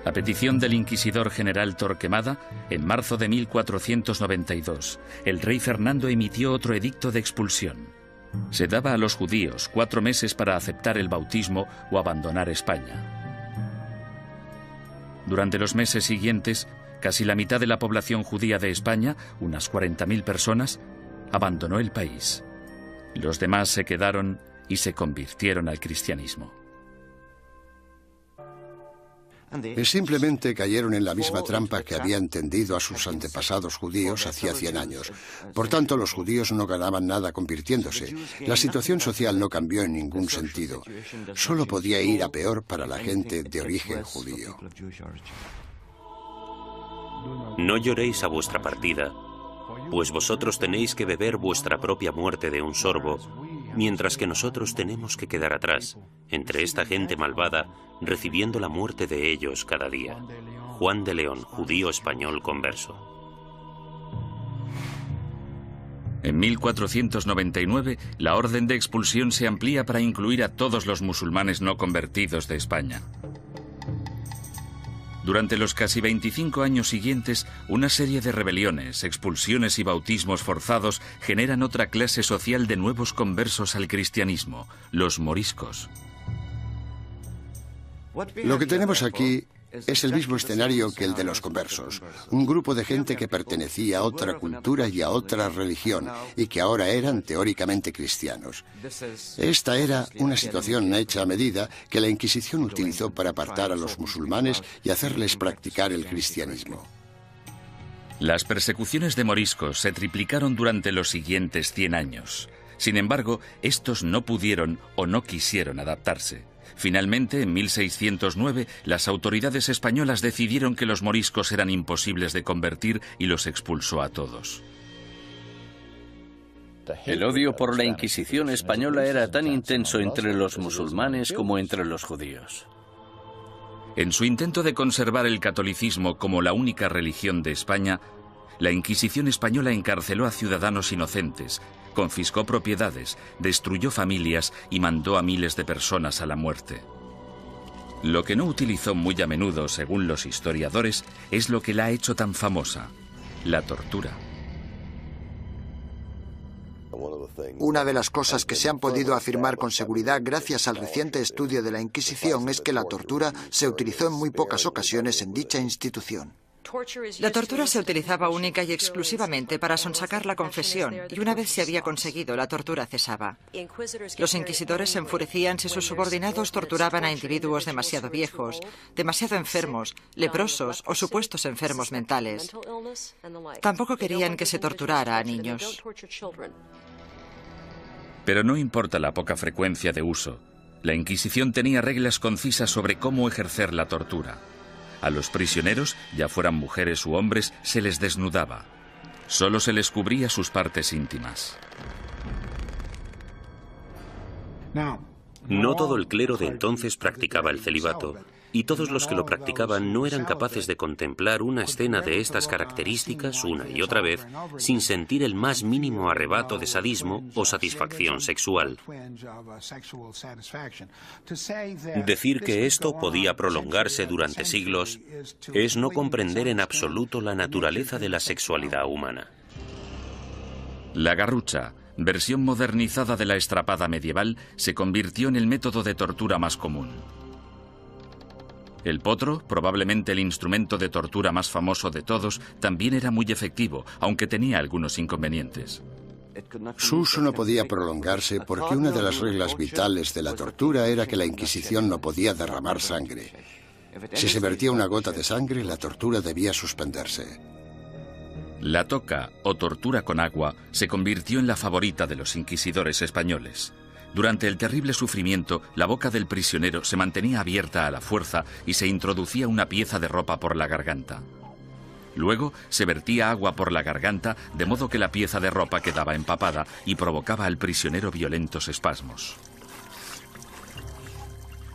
A petición del inquisidor general Torquemada, en marzo de 1492, el rey Fernando emitió otro edicto de expulsión. Se daba a los judíos 4 meses para aceptar el bautismo o abandonar España. Durante los meses siguientes, casi la mitad de la población judía de España, unas 40.000 personas, abandonó el país. Los demás se quedaron y se convirtieron al cristianismo. Simplemente cayeron en la misma trampa que habían tendido a sus antepasados judíos hacía 100 años. Por tanto, los judíos no ganaban nada convirtiéndose. La situación social no cambió en ningún sentido. Solo podía ir a peor para la gente de origen judío. No lloréis a vuestra partida, pues vosotros tenéis que beber vuestra propia muerte de un sorbo, mientras que nosotros tenemos que quedar atrás, entre esta gente malvada, recibiendo la muerte de ellos cada día. Juan de León, judío español converso. En 1499, la orden de expulsión se amplía para incluir a todos los musulmanes no convertidos de España. Durante los casi 25 años siguientes, una serie de rebeliones, expulsiones y bautismos forzados generan otra clase social de nuevos conversos al cristianismo, los moriscos. Lo que tenemos aquí es el mismo escenario que el de los conversos. Un grupo de gente que pertenecía a otra cultura y a otra religión y que ahora eran teóricamente cristianos. Esta era una situación hecha a medida que la Inquisición utilizó para apartar a los musulmanes y hacerles practicar el cristianismo. Las persecuciones de moriscos se triplicaron durante los siguientes 100 años. Sin embargo, estos no pudieron o no quisieron adaptarse. Finalmente, en 1609, las autoridades españolas decidieron que los moriscos eran imposibles de convertir y los expulsó a todos. El odio por la Inquisición española era tan intenso entre los musulmanes como entre los judíos. En su intento de conservar el catolicismo como la única religión de España, la Inquisición española encarceló a ciudadanos inocentes, confiscó propiedades, destruyó familias y mandó a miles de personas a la muerte. Lo que no utilizó muy a menudo, según los historiadores, es lo que la ha hecho tan famosa: la tortura. Una de las cosas que se han podido afirmar con seguridad gracias al reciente estudio de la Inquisición es que la tortura se utilizó en muy pocas ocasiones en dicha institución. La tortura se utilizaba única y exclusivamente para sonsacar la confesión, y una vez se había conseguido, la tortura cesaba. Los inquisidores se enfurecían si sus subordinados torturaban a individuos demasiado viejos, demasiado enfermos, leprosos o supuestos enfermos mentales. Tampoco querían que se torturara a niños. Pero no importa la poca frecuencia de uso, la Inquisición tenía reglas concisas sobre cómo ejercer la tortura. A los prisioneros, ya fueran mujeres u hombres, se les desnudaba. Solo se les cubría sus partes íntimas. No todo el clero de entonces practicaba el celibato, y todos los que lo practicaban no eran capaces de contemplar una escena de estas características una y otra vez sin sentir el más mínimo arrebato de sadismo o satisfacción sexual. Decir que esto podía prolongarse durante siglos es no comprender en absoluto la naturaleza de la sexualidad humana. La garrucha, versión modernizada de la estrapada medieval, se convirtió en el método de tortura más común. El potro, probablemente el instrumento de tortura más famoso de todos, también era muy efectivo, aunque tenía algunos inconvenientes. Su uso no podía prolongarse porque una de las reglas vitales de la tortura era que la Inquisición no podía derramar sangre. Si se vertía una gota de sangre, la tortura debía suspenderse. La toca, o tortura con agua, se convirtió en la favorita de los inquisidores españoles. Durante el terrible sufrimiento, la boca del prisionero se mantenía abierta a la fuerza y se introducía una pieza de ropa por la garganta. Luego se vertía agua por la garganta, de modo que la pieza de ropa quedaba empapada y provocaba al prisionero violentos espasmos.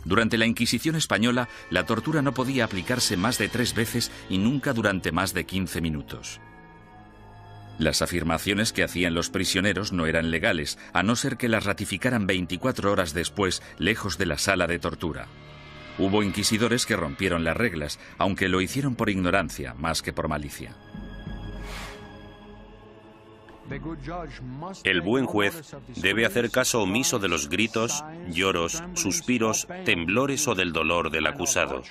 Durante la Inquisición española, la tortura no podía aplicarse más de 3 veces y nunca durante más de 15 minutos. Las afirmaciones que hacían los prisioneros no eran legales, a no ser que las ratificaran 24 horas después, lejos de la sala de tortura. Hubo inquisidores que rompieron las reglas, aunque lo hicieron por ignorancia, más que por malicia. El buen juez debe hacer caso omiso de los gritos, lloros, suspiros, temblores o del dolor del acusado.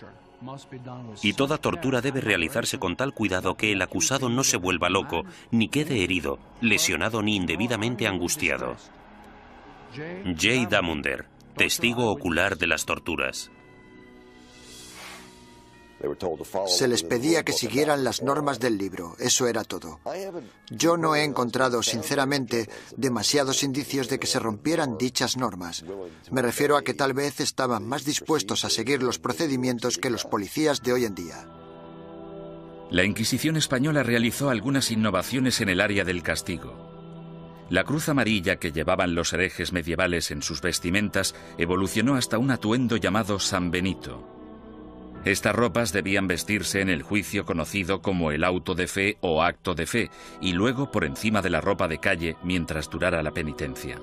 Y toda tortura debe realizarse con tal cuidado que el acusado no se vuelva loco, ni quede herido, lesionado ni indebidamente angustiado. J. Damunder, testigo ocular de las torturas. Se les pedía que siguieran las normas del libro, eso era todo. Yo no he encontrado, sinceramente, demasiados indicios de que se rompieran dichas normas. Me refiero a que tal vez estaban más dispuestos a seguir los procedimientos que los policías de hoy en día. La Inquisición española realizó algunas innovaciones en el área del castigo. La cruz amarilla que llevaban los herejes medievales en sus vestimentas evolucionó hasta un atuendo llamado San Benito. Estas ropas debían vestirse en el juicio conocido como el auto de fe o acto de fe, y luego por encima de la ropa de calle mientras durara la penitencia.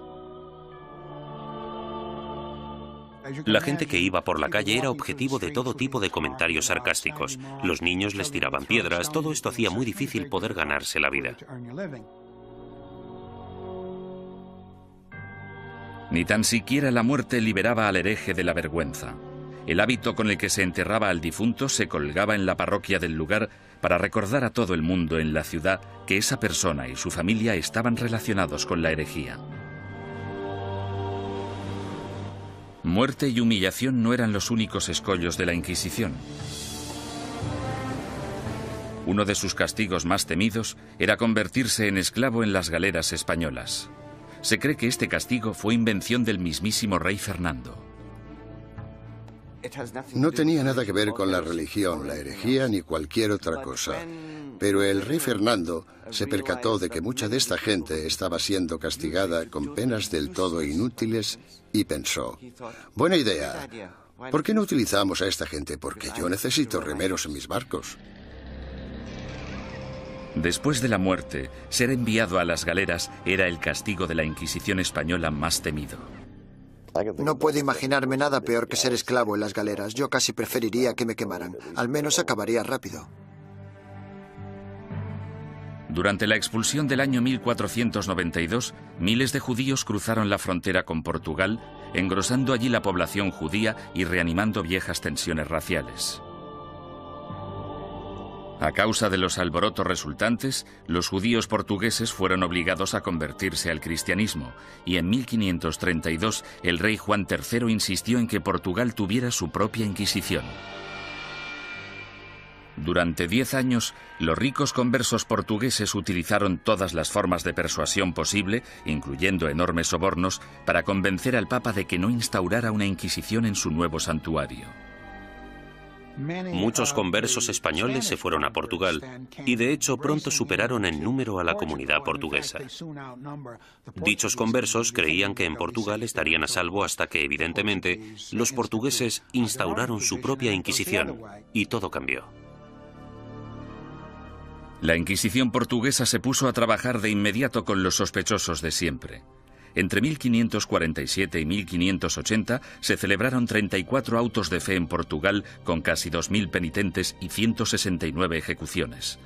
La gente que iba por la calle era objetivo de todo tipo de comentarios sarcásticos. Los niños les tiraban piedras, todo esto hacía muy difícil poder ganarse la vida. Ni tan siquiera la muerte liberaba al hereje de la vergüenza. El hábito con el que se enterraba al difunto se colgaba en la parroquia del lugar para recordar a todo el mundo en la ciudad que esa persona y su familia estaban relacionados con la herejía. Muerte y humillación no eran los únicos escollos de la Inquisición. Uno de sus castigos más temidos era convertirse en esclavo en las galeras españolas. Se cree que este castigo fue invención del mismísimo rey Fernando. No tenía nada que ver con la religión, la herejía ni cualquier otra cosa. Pero el rey Fernando se percató de que mucha de esta gente estaba siendo castigada con penas del todo inútiles y pensó, buena idea, ¿por qué no utilizamos a esta gente? Porque yo necesito remeros en mis barcos. Después de la muerte, ser enviado a las galeras era el castigo de la Inquisición española más temido. No puedo imaginarme nada peor que ser esclavo en las galeras. Yo casi preferiría que me quemaran. Al menos acabaría rápido. Durante la expulsión del año 1492, miles de judíos cruzaron la frontera con Portugal, engrosando allí la población judía y reanimando viejas tensiones raciales. A causa de los alborotos resultantes, los judíos portugueses fueron obligados a convertirse al cristianismo, y en 1532 el rey Juan III insistió en que Portugal tuviera su propia Inquisición. Durante 10 años, los ricos conversos portugueses utilizaron todas las formas de persuasión posible, incluyendo enormes sobornos, para convencer al Papa de que no instaurara una Inquisición en su nuevo santuario. Muchos conversos españoles se fueron a Portugal y de hecho pronto superaron en número a la comunidad portuguesa. Dichos conversos creían que en Portugal estarían a salvo hasta que, evidentemente, los portugueses instauraron su propia Inquisición y todo cambió. La Inquisición portuguesa se puso a trabajar de inmediato con los sospechosos de siempre. Entre 1547 y 1580 se celebraron 34 autos de fe en Portugal con casi 2.000 penitentes y 169 ejecuciones.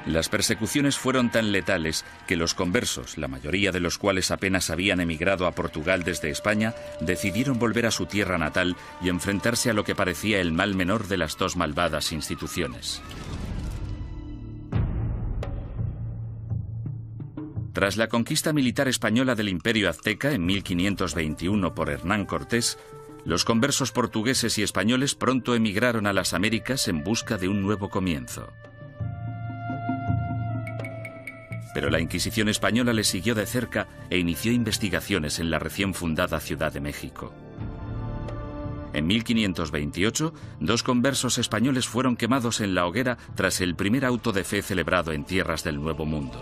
Las persecuciones fueron tan letales que los conversos, la mayoría de los cuales apenas habían emigrado a Portugal desde España, decidieron volver a su tierra natal y enfrentarse a lo que parecía el mal menor de las dos malvadas instituciones. Tras la conquista militar española del Imperio Azteca en 1521 por Hernán Cortés, los conversos portugueses y españoles pronto emigraron a las Américas en busca de un nuevo comienzo. Pero la Inquisición española les siguió de cerca e inició investigaciones en la recién fundada Ciudad de México. En 1528, 2 conversos españoles fueron quemados en la hoguera tras el primer auto de fe celebrado en tierras del Nuevo Mundo.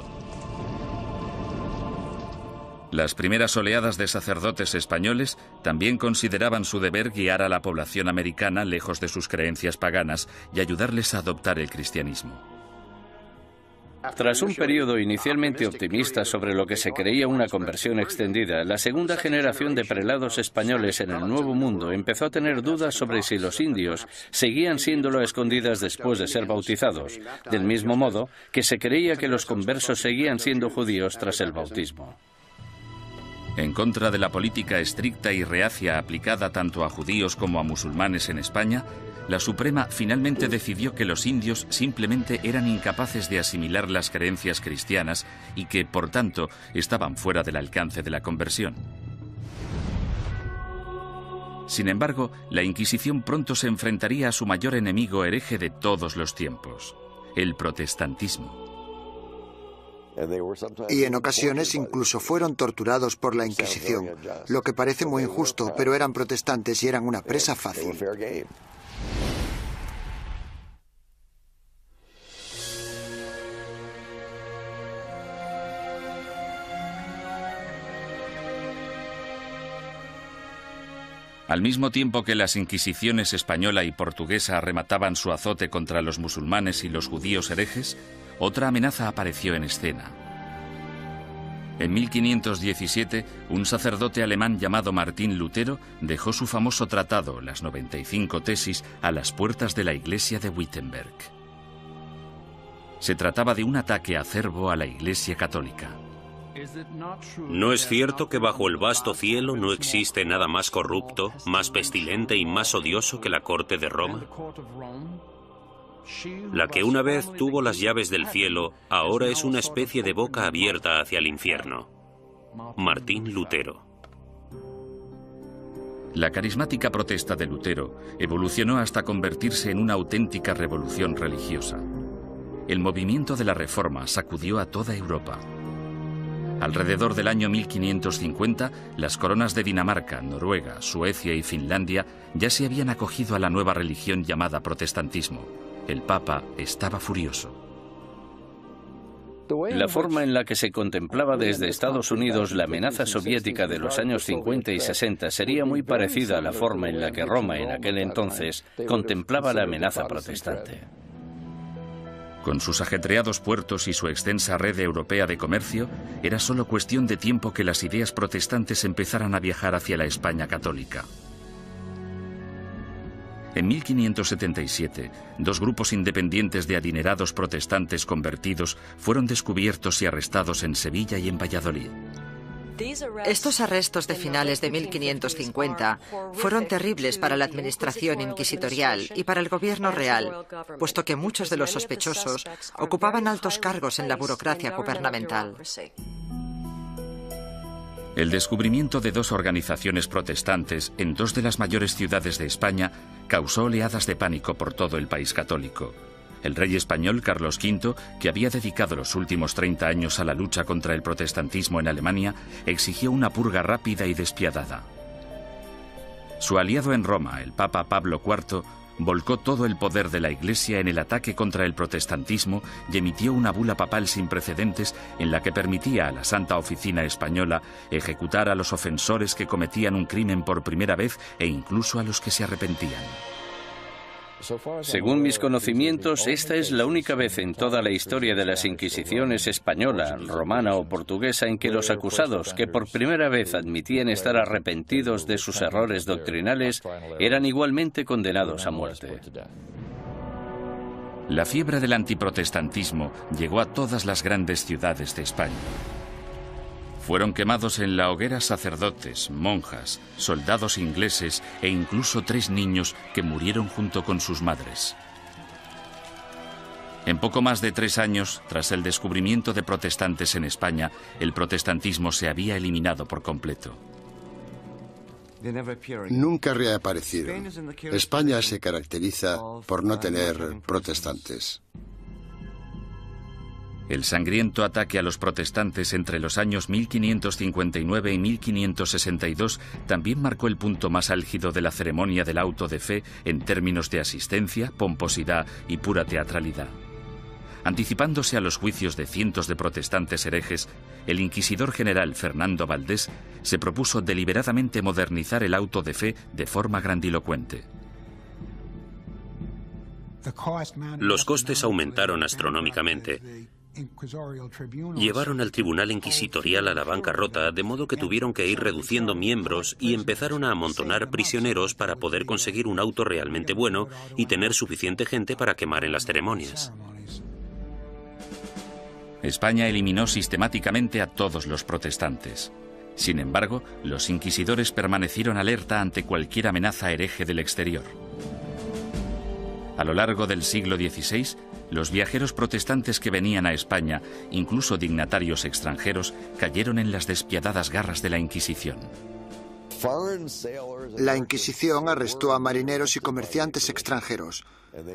Las primeras oleadas de sacerdotes españoles también consideraban su deber guiar a la población americana lejos de sus creencias paganas y ayudarles a adoptar el cristianismo. Tras un periodo inicialmente optimista sobre lo que se creía una conversión extendida, la segunda generación de prelados españoles en el Nuevo Mundo empezó a tener dudas sobre si los indios seguían siéndolo a escondidas después de ser bautizados, del mismo modo que se creía que los conversos seguían siendo judíos tras el bautismo. En contra de la política estricta y reacia aplicada tanto a judíos como a musulmanes en España, la Suprema finalmente decidió que los indios simplemente eran incapaces de asimilar las creencias cristianas y que, por tanto, estaban fuera del alcance de la conversión. Sin embargo, la Inquisición pronto se enfrentaría a su mayor enemigo hereje de todos los tiempos, el protestantismo. Y en ocasiones incluso fueron torturados por la Inquisición, lo que parece muy injusto, pero eran protestantes y eran una presa fácil. Al mismo tiempo que las inquisiciones española y portuguesa remataban su azote contra los musulmanes y los judíos herejes, otra amenaza apareció en escena. En 1517, un sacerdote alemán llamado Martín Lutero dejó su famoso tratado, las 95 tesis, a las puertas de la iglesia de Wittenberg. Se trataba de un ataque acerbo a la Iglesia católica. ¿No es cierto que bajo el vasto cielo no existe nada más corrupto, más pestilente y más odioso que la corte de Roma? La que una vez tuvo las llaves del cielo, ahora es una especie de boca abierta hacia el infierno. Martín Lutero. La carismática protesta de Lutero evolucionó hasta convertirse en una auténtica revolución religiosa. El movimiento de la Reforma sacudió a toda Europa. Alrededor del año 1550, las coronas de Dinamarca, Noruega, Suecia y Finlandia ya se habían acogido a la nueva religión llamada protestantismo. El Papa estaba furioso. La forma en la que se contemplaba desde Estados Unidos la amenaza soviética de los años 50 y 60 sería muy parecida a la forma en la que Roma en aquel entonces contemplaba la amenaza protestante. Con sus ajetreados puertos y su extensa red europea de comercio, era solo cuestión de tiempo que las ideas protestantes empezaran a viajar hacia la España católica. En 1577, dos grupos independientes de adinerados protestantes convertidos fueron descubiertos y arrestados en Sevilla y en Valladolid. Estos arrestos de finales de 1550 fueron terribles para la administración inquisitorial y para el gobierno real, puesto que muchos de los sospechosos ocupaban altos cargos en la burocracia gubernamental. El descubrimiento de dos organizaciones protestantes en dos de las mayores ciudades de España causó oleadas de pánico por todo el país católico. El rey español Carlos V, que había dedicado los últimos 30 años a la lucha contra el protestantismo en Alemania, exigió una purga rápida y despiadada. Su aliado en Roma, el Papa Pablo IV, volcó todo el poder de la Iglesia en el ataque contra el protestantismo y emitió una bula papal sin precedentes en la que permitía a la Santa Oficina Española ejecutar a los ofensores que cometían un crimen por primera vez e incluso a los que se arrepentían. Según mis conocimientos, esta es la única vez en toda la historia de las Inquisiciones española, romana o portuguesa en que los acusados, que por primera vez admitían estar arrepentidos de sus errores doctrinales, eran igualmente condenados a muerte. La fiebre del antiprotestantismo llegó a todas las grandes ciudades de España. Fueron quemados en la hoguera sacerdotes, monjas, soldados ingleses e incluso 3 niños que murieron junto con sus madres. En poco más de 3 años, tras el descubrimiento de protestantes en España, el protestantismo se había eliminado por completo. Nunca reaparecieron. España se caracteriza por no tener protestantes. El sangriento ataque a los protestantes entre los años 1559 y 1562 también marcó el punto más álgido de la ceremonia del auto de fe en términos de asistencia, pomposidad y pura teatralidad. Anticipándose a los juicios de cientos de protestantes herejes, el inquisidor general Fernando Valdés se propuso deliberadamente modernizar el auto de fe de forma grandilocuente. Los costes aumentaron astronómicamente. Llevaron al tribunal inquisitorial a la bancarrota, de modo que tuvieron que ir reduciendo miembros y empezaron a amontonar prisioneros para poder conseguir un auto realmente bueno y tener suficiente gente para quemar en las ceremonias. España eliminó sistemáticamente a todos los protestantes. Sin embargo, los inquisidores permanecieron alerta ante cualquier amenaza hereje del exterior. A lo largo del siglo XVI, los viajeros protestantes que venían a España, incluso dignatarios extranjeros, cayeron en las despiadadas garras de la Inquisición. La Inquisición arrestó a marineros y comerciantes extranjeros.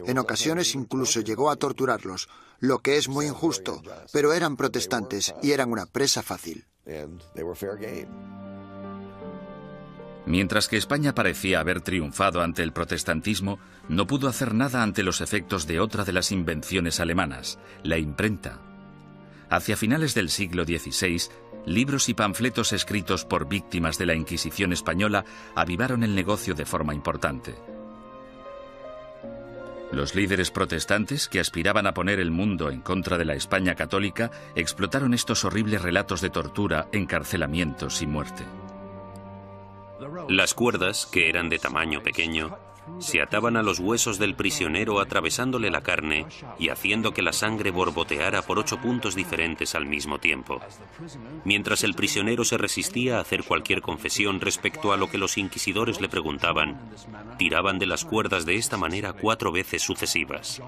En ocasiones incluso llegó a torturarlos, lo que es muy injusto, pero eran protestantes y eran una presa fácil. Mientras que España parecía haber triunfado ante el protestantismo, no pudo hacer nada ante los efectos de otra de las invenciones alemanas, la imprenta. Hacia finales del siglo XVI, libros y panfletos escritos por víctimas de la Inquisición española avivaron el negocio de forma importante. Los líderes protestantes, que aspiraban a poner el mundo en contra de la España católica, explotaron estos horribles relatos de tortura, encarcelamientos y muerte. Las cuerdas, que eran de tamaño pequeño, se ataban a los huesos del prisionero atravesándole la carne y haciendo que la sangre borboteara por 8 puntos diferentes al mismo tiempo. Mientras el prisionero se resistía a hacer cualquier confesión respecto a lo que los inquisidores le preguntaban, tiraban de las cuerdas de esta manera 4 veces sucesivas.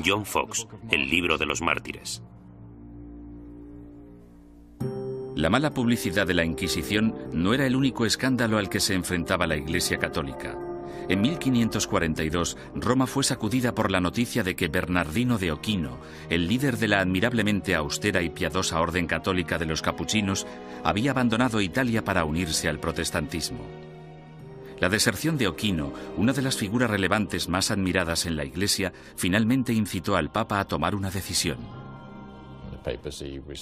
John Foxe, El libro de los mártires. La mala publicidad de la Inquisición no era el único escándalo al que se enfrentaba la Iglesia católica. En 1542, Roma fue sacudida por la noticia de que Bernardino de Ochino, el líder de la admirablemente austera y piadosa orden católica de los capuchinos, había abandonado Italia para unirse al protestantismo. La deserción de Ochino, una de las figuras relevantes más admiradas en la Iglesia, finalmente incitó al Papa a tomar una decisión.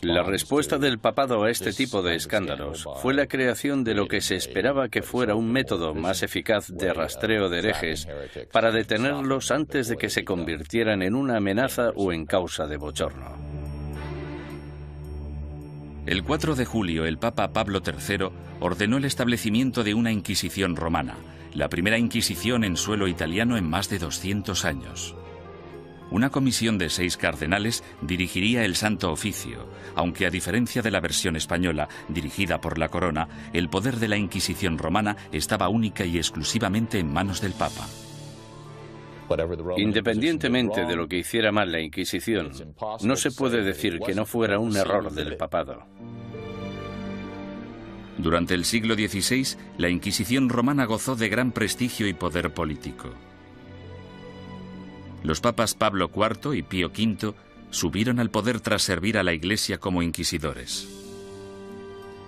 La respuesta del papado a este tipo de escándalos fue la creación de lo que se esperaba que fuera un método más eficaz de rastreo de herejes para detenerlos antes de que se convirtieran en una amenaza o en causa de bochorno. El 4 de julio, el Papa Pablo III ordenó el establecimiento de una Inquisición romana, la primera Inquisición en suelo italiano en más de 200 años. Una comisión de 6 cardenales dirigiría el Santo Oficio, aunque a diferencia de la versión española, dirigida por la Corona, el poder de la Inquisición romana estaba única y exclusivamente en manos del Papa. Independientemente de lo que hiciera mal la Inquisición, no se puede decir que no fuera un error del papado. Durante el siglo XVI, la Inquisición romana gozó de gran prestigio y poder político. Los papas Pablo IV y Pío V subieron al poder tras servir a la Iglesia como inquisidores.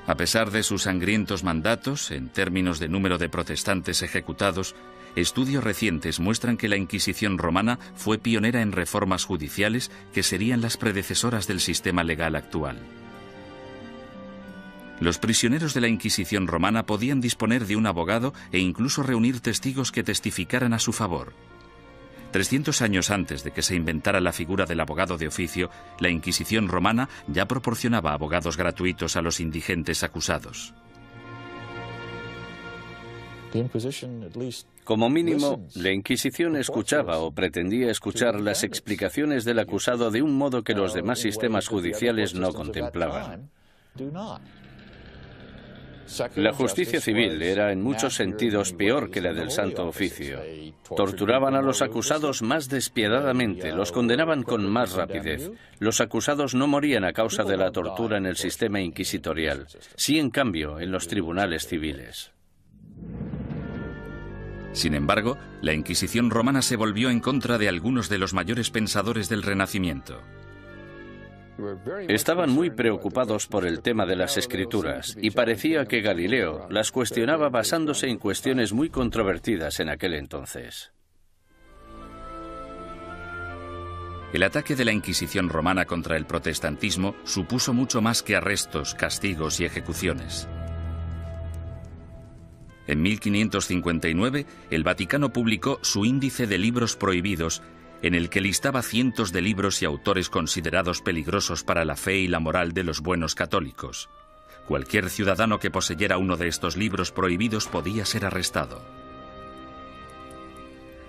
A pesar de sus sangrientos mandatos, en términos de número de protestantes ejecutados, estudios recientes muestran que la Inquisición romana fue pionera en reformas judiciales que serían las predecesoras del sistema legal actual. Los prisioneros de la Inquisición romana podían disponer de un abogado e incluso reunir testigos que testificaran a su favor. 300 años antes de que se inventara la figura del abogado de oficio, la Inquisición romana ya proporcionaba abogados gratuitos a los indigentes acusados. Como mínimo, la Inquisición escuchaba o pretendía escuchar las explicaciones del acusado de un modo que los demás sistemas judiciales no contemplaban. La justicia civil era en muchos sentidos peor que la del Santo Oficio. Torturaban a los acusados más despiadadamente, los condenaban con más rapidez. Los acusados no morían a causa de la tortura en el sistema inquisitorial, sí en cambio en los tribunales civiles. Sin embargo, la Inquisición romana se volvió en contra de algunos de los mayores pensadores del Renacimiento. Estaban muy preocupados por el tema de las escrituras y parecía que Galileo las cuestionaba basándose en cuestiones muy controvertidas en aquel entonces. El ataque de la Inquisición romana contra el protestantismo supuso mucho más que arrestos, castigos y ejecuciones. En 1559, el Vaticano publicó su Índice de Libros Prohibidos, en el que listaba cientos de libros y autores considerados peligrosos para la fe y la moral de los buenos católicos. Cualquier ciudadano que poseyera uno de estos libros prohibidos podía ser arrestado.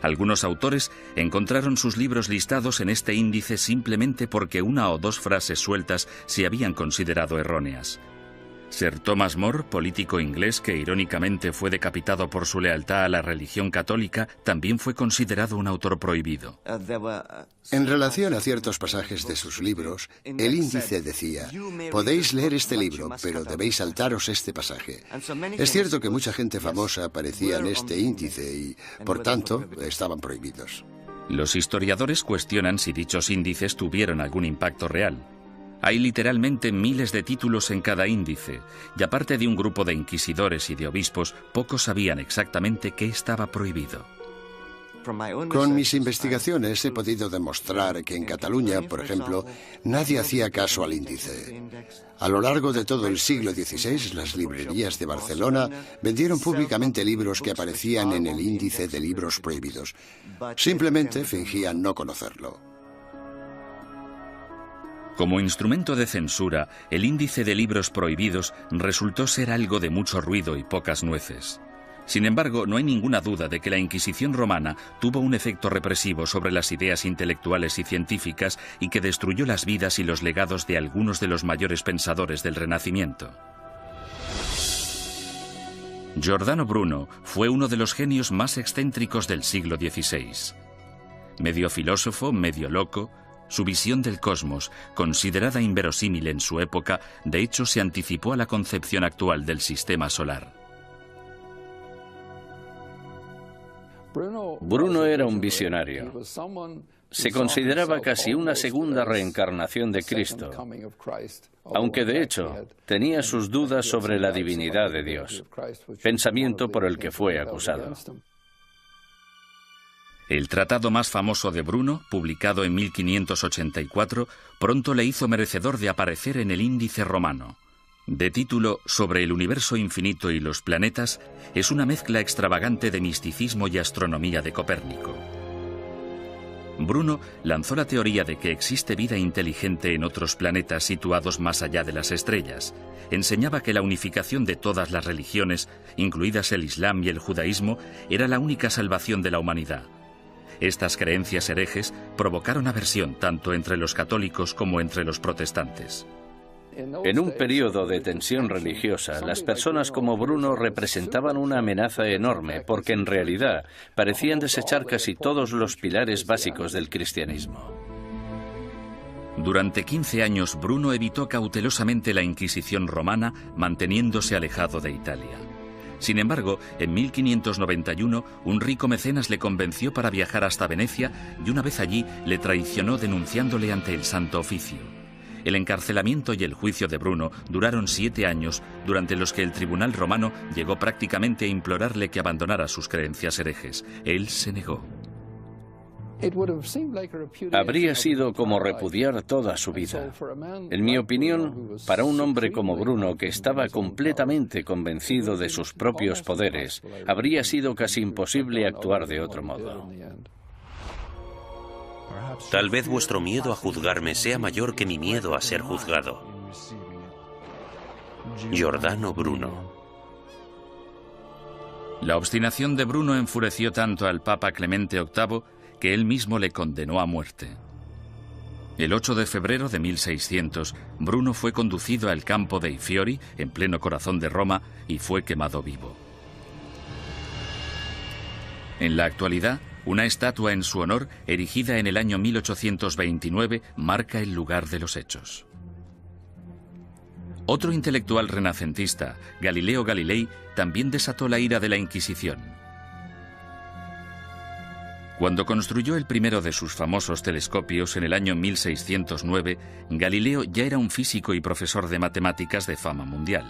Algunos autores encontraron sus libros listados en este índice simplemente porque una o dos frases sueltas se habían considerado erróneas. Sir Thomas More, político inglés que irónicamente fue decapitado por su lealtad a la religión católica, también fue considerado un autor prohibido. En relación a ciertos pasajes de sus libros, el índice decía: podéis leer este libro, pero debéis saltaros este pasaje. Es cierto que mucha gente famosa aparecía en este índice y, por tanto, estaban prohibidos. Los historiadores cuestionan si dichos índices tuvieron algún impacto real. Hay literalmente miles de títulos en cada índice, y aparte de un grupo de inquisidores y de obispos, pocos sabían exactamente qué estaba prohibido. Con mis investigaciones he podido demostrar que en Cataluña, por ejemplo, nadie hacía caso al índice. A lo largo de todo el siglo XVI, las librerías de Barcelona vendieron públicamente libros que aparecían en el índice de libros prohibidos. Simplemente fingían no conocerlo. Como instrumento de censura, el índice de libros prohibidos resultó ser algo de mucho ruido y pocas nueces. Sin embargo, no hay ninguna duda de que la Inquisición romana tuvo un efecto represivo sobre las ideas intelectuales y científicas y que destruyó las vidas y los legados de algunos de los mayores pensadores del Renacimiento. Giordano Bruno fue uno de los genios más excéntricos del siglo XVI. Medio filósofo, medio loco, su visión del cosmos, considerada inverosímil en su época, de hecho se anticipó a la concepción actual del sistema solar. Bruno era un visionario. Se consideraba casi una segunda reencarnación de Cristo, aunque de hecho tenía sus dudas sobre la divinidad de Dios, pensamiento por el que fue acusado. El tratado más famoso de Bruno, publicado en 1584, pronto le hizo merecedor de aparecer en el Índice romano. De título Sobre el universo infinito y los planetas, es una mezcla extravagante de misticismo y astronomía de Copérnico. Bruno lanzó la teoría de que existe vida inteligente en otros planetas situados más allá de las estrellas. Enseñaba que la unificación de todas las religiones, incluidas el Islam y el judaísmo, era la única salvación de la humanidad. Estas creencias herejes provocaron aversión tanto entre los católicos como entre los protestantes. En un periodo de tensión religiosa, las personas como Bruno representaban una amenaza enorme porque en realidad parecían desechar casi todos los pilares básicos del cristianismo. Durante 15 años, Bruno evitó cautelosamente la Inquisición romana, manteniéndose alejado de Italia. Sin embargo, en 1591, un rico mecenas le convenció para viajar hasta Venecia y una vez allí le traicionó denunciándole ante el Santo Oficio. El encarcelamiento y el juicio de Bruno duraron 7 años, durante los que el tribunal romano llegó prácticamente a implorarle que abandonara sus creencias herejes. Él se negó. Habría sido como repudiar toda su vida. En mi opinión, para un hombre como Bruno, que estaba completamente convencido de sus propios poderes, habría sido casi imposible actuar de otro modo. Tal vez vuestro miedo a juzgarme sea mayor que mi miedo a ser juzgado. Giordano Bruno. La obstinación de Bruno enfureció tanto al Papa Clemente VIII que él mismo le condenó a muerte. El 8 de febrero de 1600, Bruno fue conducido al campo dei Fiori, en pleno corazón de Roma, y fue quemado vivo. En la actualidad, una estatua en su honor, erigida en el año 1829, marca el lugar de los hechos. Otro intelectual renacentista, Galileo Galilei, también desató la ira de la Inquisición. Cuando construyó el primero de sus famosos telescopios en el año 1609, Galileo ya era un físico y profesor de matemáticas de fama mundial.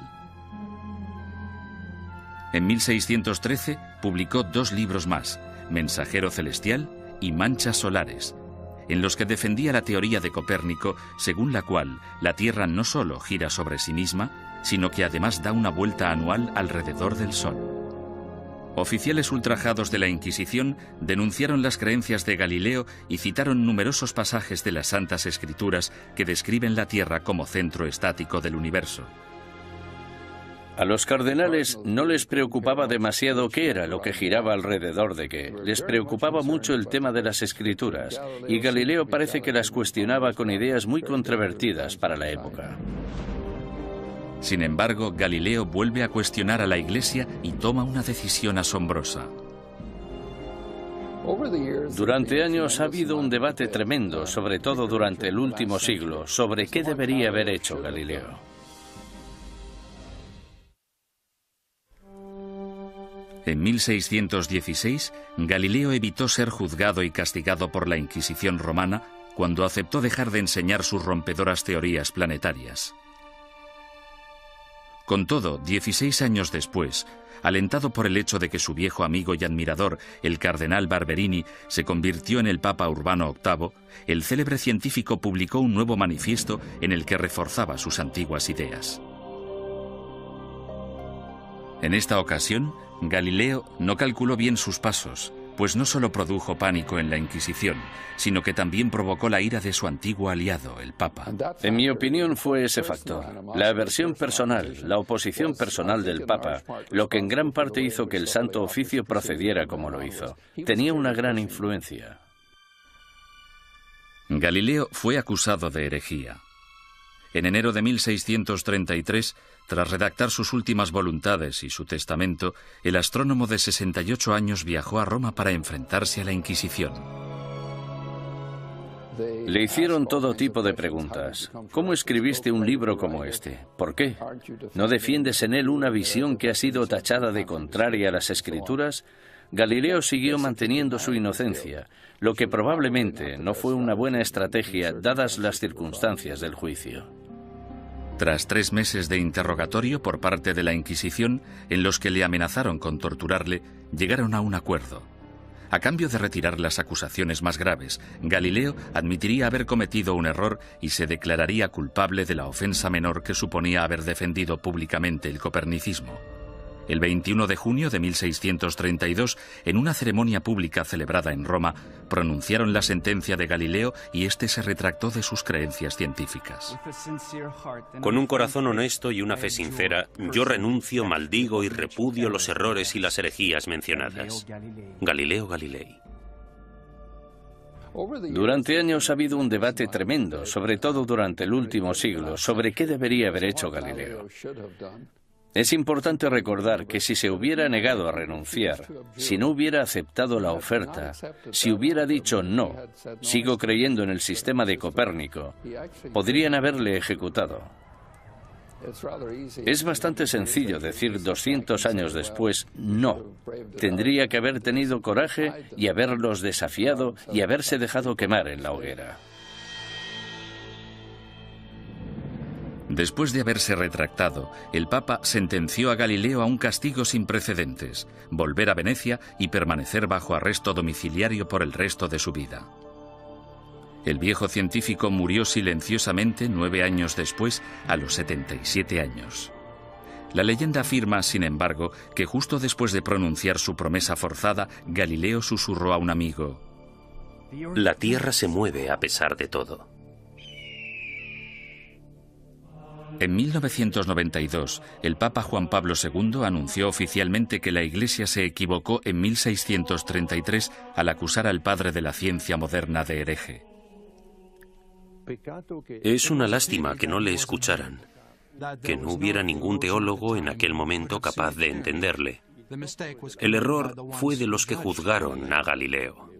En 1613 publicó 2 libros más, Mensajero Celestial y Manchas Solares, en los que defendía la teoría de Copérnico, según la cual la Tierra no solo gira sobre sí misma, sino que además da una vuelta anual alrededor del Sol. Oficiales ultrajados de la Inquisición denunciaron las creencias de Galileo y citaron numerosos pasajes de las Santas Escrituras que describen la Tierra como centro estático del universo. A los cardenales no les preocupaba demasiado qué era lo que giraba alrededor de qué. Les preocupaba mucho el tema de las escrituras, y Galileo parece que las cuestionaba con ideas muy controvertidas para la época. Sin embargo, Galileo vuelve a cuestionar a la Iglesia y toma una decisión asombrosa. Durante años ha habido un debate tremendo, sobre todo durante el último siglo, sobre qué debería haber hecho Galileo. En 1616, Galileo evitó ser juzgado y castigado por la Inquisición romana cuando aceptó dejar de enseñar sus rompedoras teorías planetarias. Con todo, 16 años después, alentado por el hecho de que su viejo amigo y admirador, el cardenal Barberini, se convirtió en el Papa Urbano VIII, el célebre científico publicó un nuevo manifiesto en el que reforzaba sus antiguas ideas. En esta ocasión, Galileo no calculó bien sus pasos, pues no solo produjo pánico en la Inquisición, sino que también provocó la ira de su antiguo aliado, el Papa. En mi opinión fue ese factor, la aversión personal, la oposición personal del Papa, lo que en gran parte hizo que el Santo Oficio procediera como lo hizo. Tenía una gran influencia. Galileo fue acusado de herejía. En enero de 1633, tras redactar sus últimas voluntades y su testamento, el astrónomo de 68 años viajó a Roma para enfrentarse a la Inquisición. Le hicieron todo tipo de preguntas. ¿Cómo escribiste un libro como este? ¿Por qué? ¿No defiendes en él una visión que ha sido tachada de contraria a las Escrituras? Galileo siguió manteniendo su inocencia, lo que probablemente no fue una buena estrategia dadas las circunstancias del juicio. Tras 3 meses de interrogatorio por parte de la Inquisición, en los que le amenazaron con torturarle, llegaron a un acuerdo. A cambio de retirar las acusaciones más graves, Galileo admitiría haber cometido un error y se declararía culpable de la ofensa menor que suponía haber defendido públicamente el copernicismo. El 21 de junio de 1632, en una ceremonia pública celebrada en Roma, pronunciaron la sentencia de Galileo y éste se retractó de sus creencias científicas. Con un corazón honesto y una fe sincera, yo renuncio, maldigo y repudio los errores y las herejías mencionadas. Galileo Galilei. Durante años ha habido un debate tremendo, sobre todo durante el último siglo, sobre qué debería haber hecho Galileo. Es importante recordar que si se hubiera negado a renunciar, si no hubiera aceptado la oferta, si hubiera dicho no, sigo creyendo en el sistema de Copérnico, podrían haberle ejecutado. Es bastante sencillo decir 200 años después no. Tendría que haber tenido coraje y haberlos desafiado y haberse dejado quemar en la hoguera. Después de haberse retractado, el Papa sentenció a Galileo a un castigo sin precedentes, volver a Venecia y permanecer bajo arresto domiciliario por el resto de su vida. El viejo científico murió silenciosamente 9 años después, a los 77 años. La leyenda afirma, sin embargo, que justo después de pronunciar su promesa forzada, Galileo susurró a un amigo: La Tierra se mueve a pesar de todo. En 1992, el Papa Juan Pablo II anunció oficialmente que la Iglesia se equivocó en 1633 al acusar al padre de la ciencia moderna de hereje. Es una lástima que no le escucharan, que no hubiera ningún teólogo en aquel momento capaz de entenderle. El error fue de los que juzgaron a Galileo.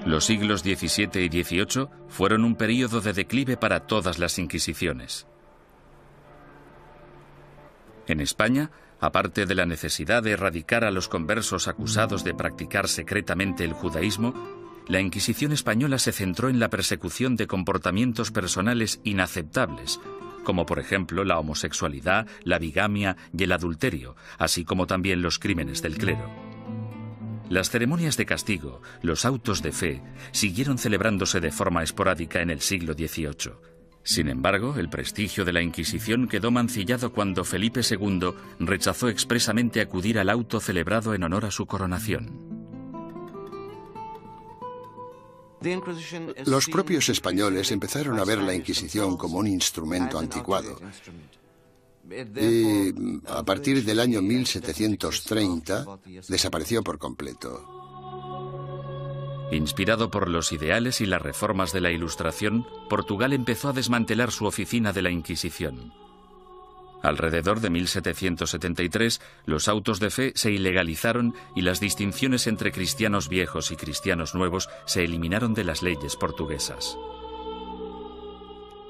Los siglos XVII y XVIII fueron un período de declive para todas las inquisiciones. En España, aparte de la necesidad de erradicar a los conversos acusados de practicar secretamente el judaísmo, la Inquisición española se centró en la persecución de comportamientos personales inaceptables, como por ejemplo la homosexualidad, la bigamia y el adulterio, así como también los crímenes del clero. Las ceremonias de castigo, los autos de fe, siguieron celebrándose de forma esporádica en el siglo XVIII. Sin embargo, el prestigio de la Inquisición quedó mancillado cuando Felipe II rechazó expresamente acudir al auto celebrado en honor a su coronación. Los propios españoles empezaron a ver la Inquisición como un instrumento anticuado. Y a partir del año 1730 desapareció por completo. Inspirado por los ideales y las reformas de la Ilustración, Portugal empezó a desmantelar su oficina de la Inquisición. Alrededor de 1773, los autos de fe se ilegalizaron y las distinciones entre cristianos viejos y cristianos nuevos se eliminaron de las leyes portuguesas.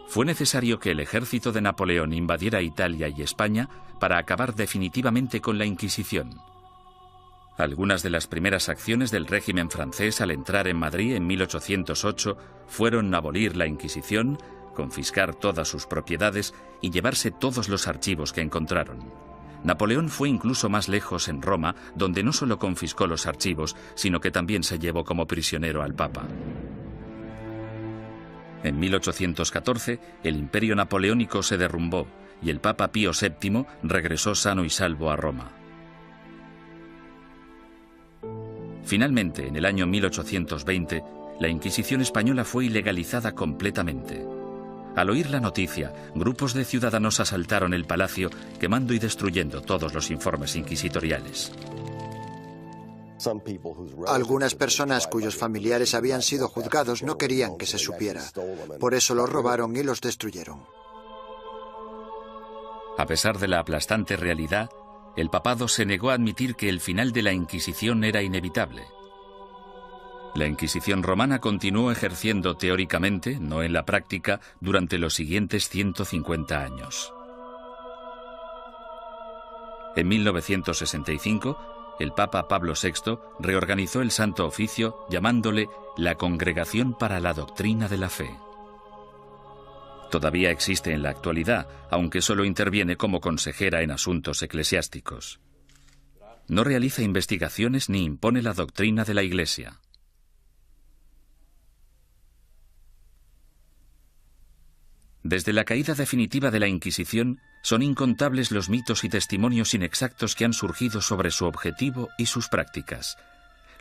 Fue necesario que el ejército de Napoleón invadiera Italia y España para acabar definitivamente con la Inquisición. Algunas de las primeras acciones del régimen francés al entrar en Madrid en 1808 fueron abolir la Inquisición, confiscar todas sus propiedades y llevarse todos los archivos que encontraron. Napoleón fue incluso más lejos en Roma, donde no solo confiscó los archivos, sino que también se llevó como prisionero al Papa. En 1814, el imperio napoleónico se derrumbó y el Papa Pío VII regresó sano y salvo a Roma. Finalmente, en el año 1820, la Inquisición española fue ilegalizada completamente. Al oír la noticia, grupos de ciudadanos asaltaron el palacio, quemando y destruyendo todos los informes inquisitoriales. Algunas personas cuyos familiares habían sido juzgados no querían que se supiera. Por eso los robaron y los destruyeron. A pesar de la aplastante realidad, el papado se negó a admitir que el final de la Inquisición era inevitable. La Inquisición romana continuó ejerciendo teóricamente, no en la práctica, durante los siguientes 150 años. En 1965, el Papa Pablo VI reorganizó el Santo Oficio llamándole la Congregación para la Doctrina de la Fe. Todavía existe en la actualidad, aunque solo interviene como consejera en asuntos eclesiásticos. No realiza investigaciones ni impone la doctrina de la Iglesia. Desde la caída definitiva de la Inquisición, son incontables los mitos y testimonios inexactos que han surgido sobre su objetivo y sus prácticas.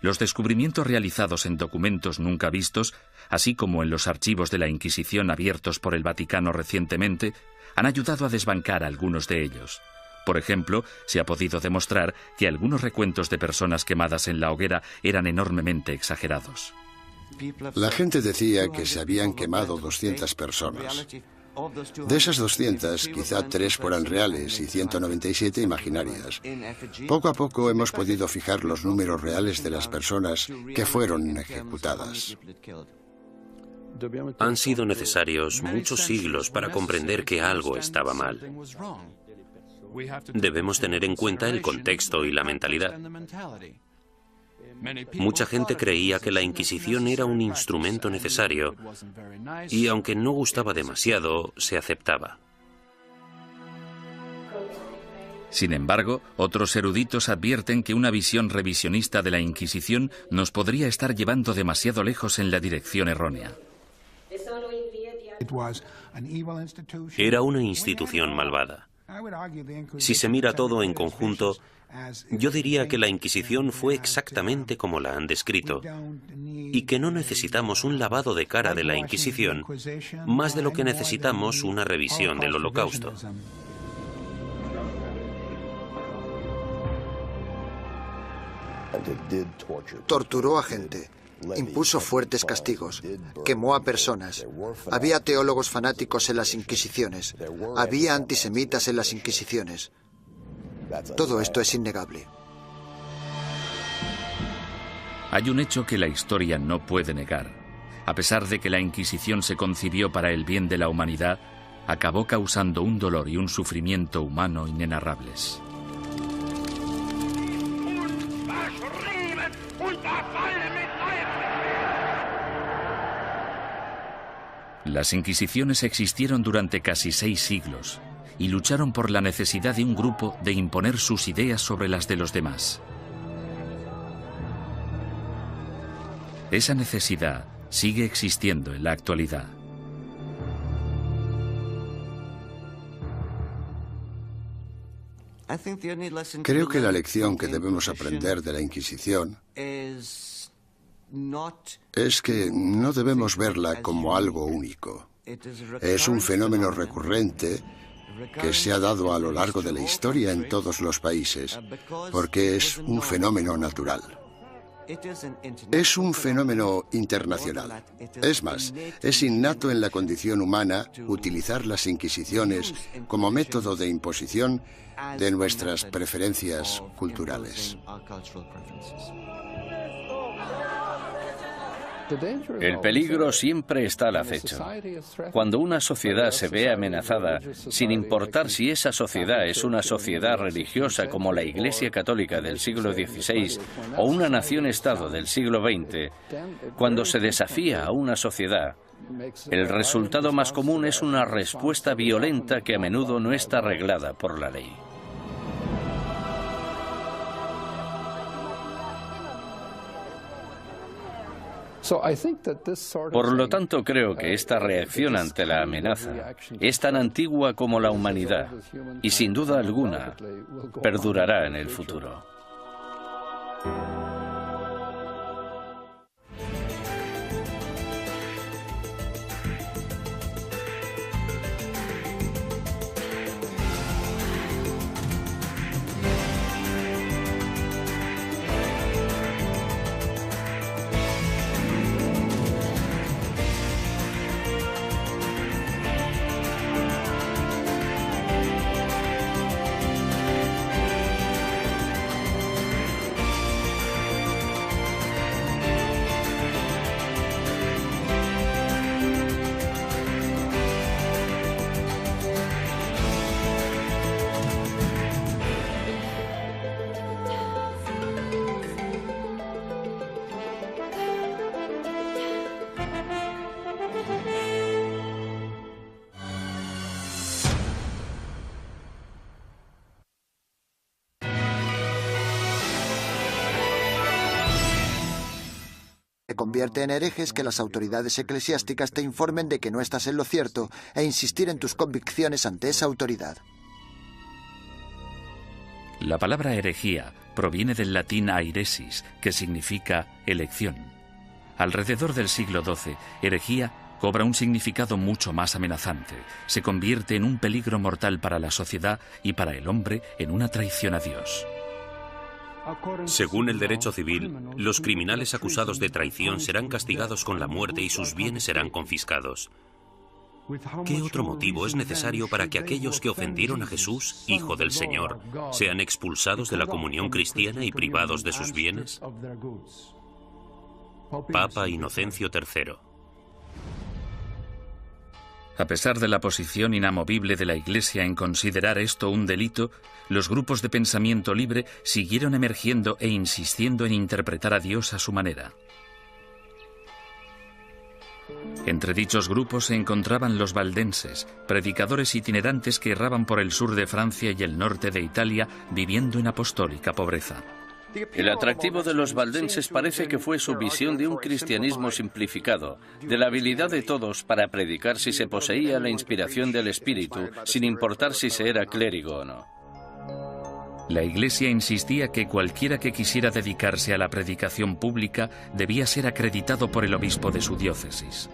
Los descubrimientos realizados en documentos nunca vistos, así como en los archivos de la Inquisición abiertos por el Vaticano recientemente, han ayudado a desbancar algunos de ellos. Por ejemplo, se ha podido demostrar que algunos recuentos de personas quemadas en la hoguera eran enormemente exagerados. La gente decía que se habían quemado 200 personas. De esas 200, quizá 3 fueran reales y 197 imaginarias. Poco a poco hemos podido fijar los números reales de las personas que fueron ejecutadas. Han sido necesarios muchos siglos para comprender que algo estaba mal. Debemos tener en cuenta el contexto y la mentalidad. Mucha gente creía que la Inquisición era un instrumento necesario y, aunque no gustaba demasiado, se aceptaba. Sin embargo, otros eruditos advierten que una visión revisionista de la Inquisición nos podría estar llevando demasiado lejos en la dirección errónea. Era una institución malvada. Si se mira todo en conjunto, yo diría que la Inquisición fue exactamente como la han descrito, y que no necesitamos un lavado de cara de la Inquisición más de lo que necesitamos una revisión del Holocausto. Torturó a gente, impuso fuertes castigos, quemó a personas. Había teólogos fanáticos en las Inquisiciones, había antisemitas en las Inquisiciones. Todo esto es innegable. Hay un hecho que la historia no puede negar. A pesar de que la Inquisición se concibió para el bien de la humanidad, acabó causando un dolor y un sufrimiento humano inenarrables. Las Inquisiciones existieron durante casi 6 siglos y lucharon por la necesidad de un grupo de imponer sus ideas sobre las de los demás. Esa necesidad sigue existiendo en la actualidad. Creo que la lección que debemos aprender de la Inquisición es que no debemos verla como algo único. Es un fenómeno recurrente que se ha dado a lo largo de la historia en todos los países, porque es un fenómeno natural. Es un fenómeno internacional. Es más, es innato en la condición humana utilizar las inquisiciones como método de imposición de nuestras preferencias culturales. El peligro siempre está al acecho. Cuando una sociedad se ve amenazada, sin importar si esa sociedad es una sociedad religiosa como la Iglesia Católica del siglo XVI o una nación-estado del siglo XX, cuando se desafía a una sociedad, el resultado más común es una respuesta violenta que a menudo no está reglada por la ley. Por lo tanto, creo que esta reacción ante la amenaza es tan antigua como la humanidad y, sin duda alguna, perdurará en el futuro. te convierte en hereje es que las autoridades eclesiásticas te informen de que no estás en lo cierto e insistir en tus convicciones ante esa autoridad. La palabra herejía proviene del latín airesis, que significa elección. Alrededor del siglo XII, herejía cobra un significado mucho más amenazante. Se convierte en un peligro mortal para la sociedad y para el hombre en una traición a Dios. Según el derecho civil, los criminales acusados de traición serán castigados con la muerte y sus bienes serán confiscados. ¿Qué otro motivo es necesario para que aquellos que ofendieron a Jesús, Hijo del Señor, sean expulsados de la comunión cristiana y privados de sus bienes? Papa Inocencio III. A pesar de la posición inamovible de la Iglesia en considerar esto un delito, los grupos de pensamiento libre siguieron emergiendo e insistiendo en interpretar a Dios a su manera. Entre dichos grupos se encontraban los valdenses, predicadores itinerantes que erraban por el sur de Francia y el norte de Italia, viviendo en apostólica pobreza. El atractivo de los valdenses parece que fue su visión de un cristianismo simplificado, de la habilidad de todos para predicar si se poseía la inspiración del Espíritu, sin importar si se era clérigo o no. La Iglesia insistía que cualquiera que quisiera dedicarse a la predicación pública debía ser acreditado por el obispo de su diócesis.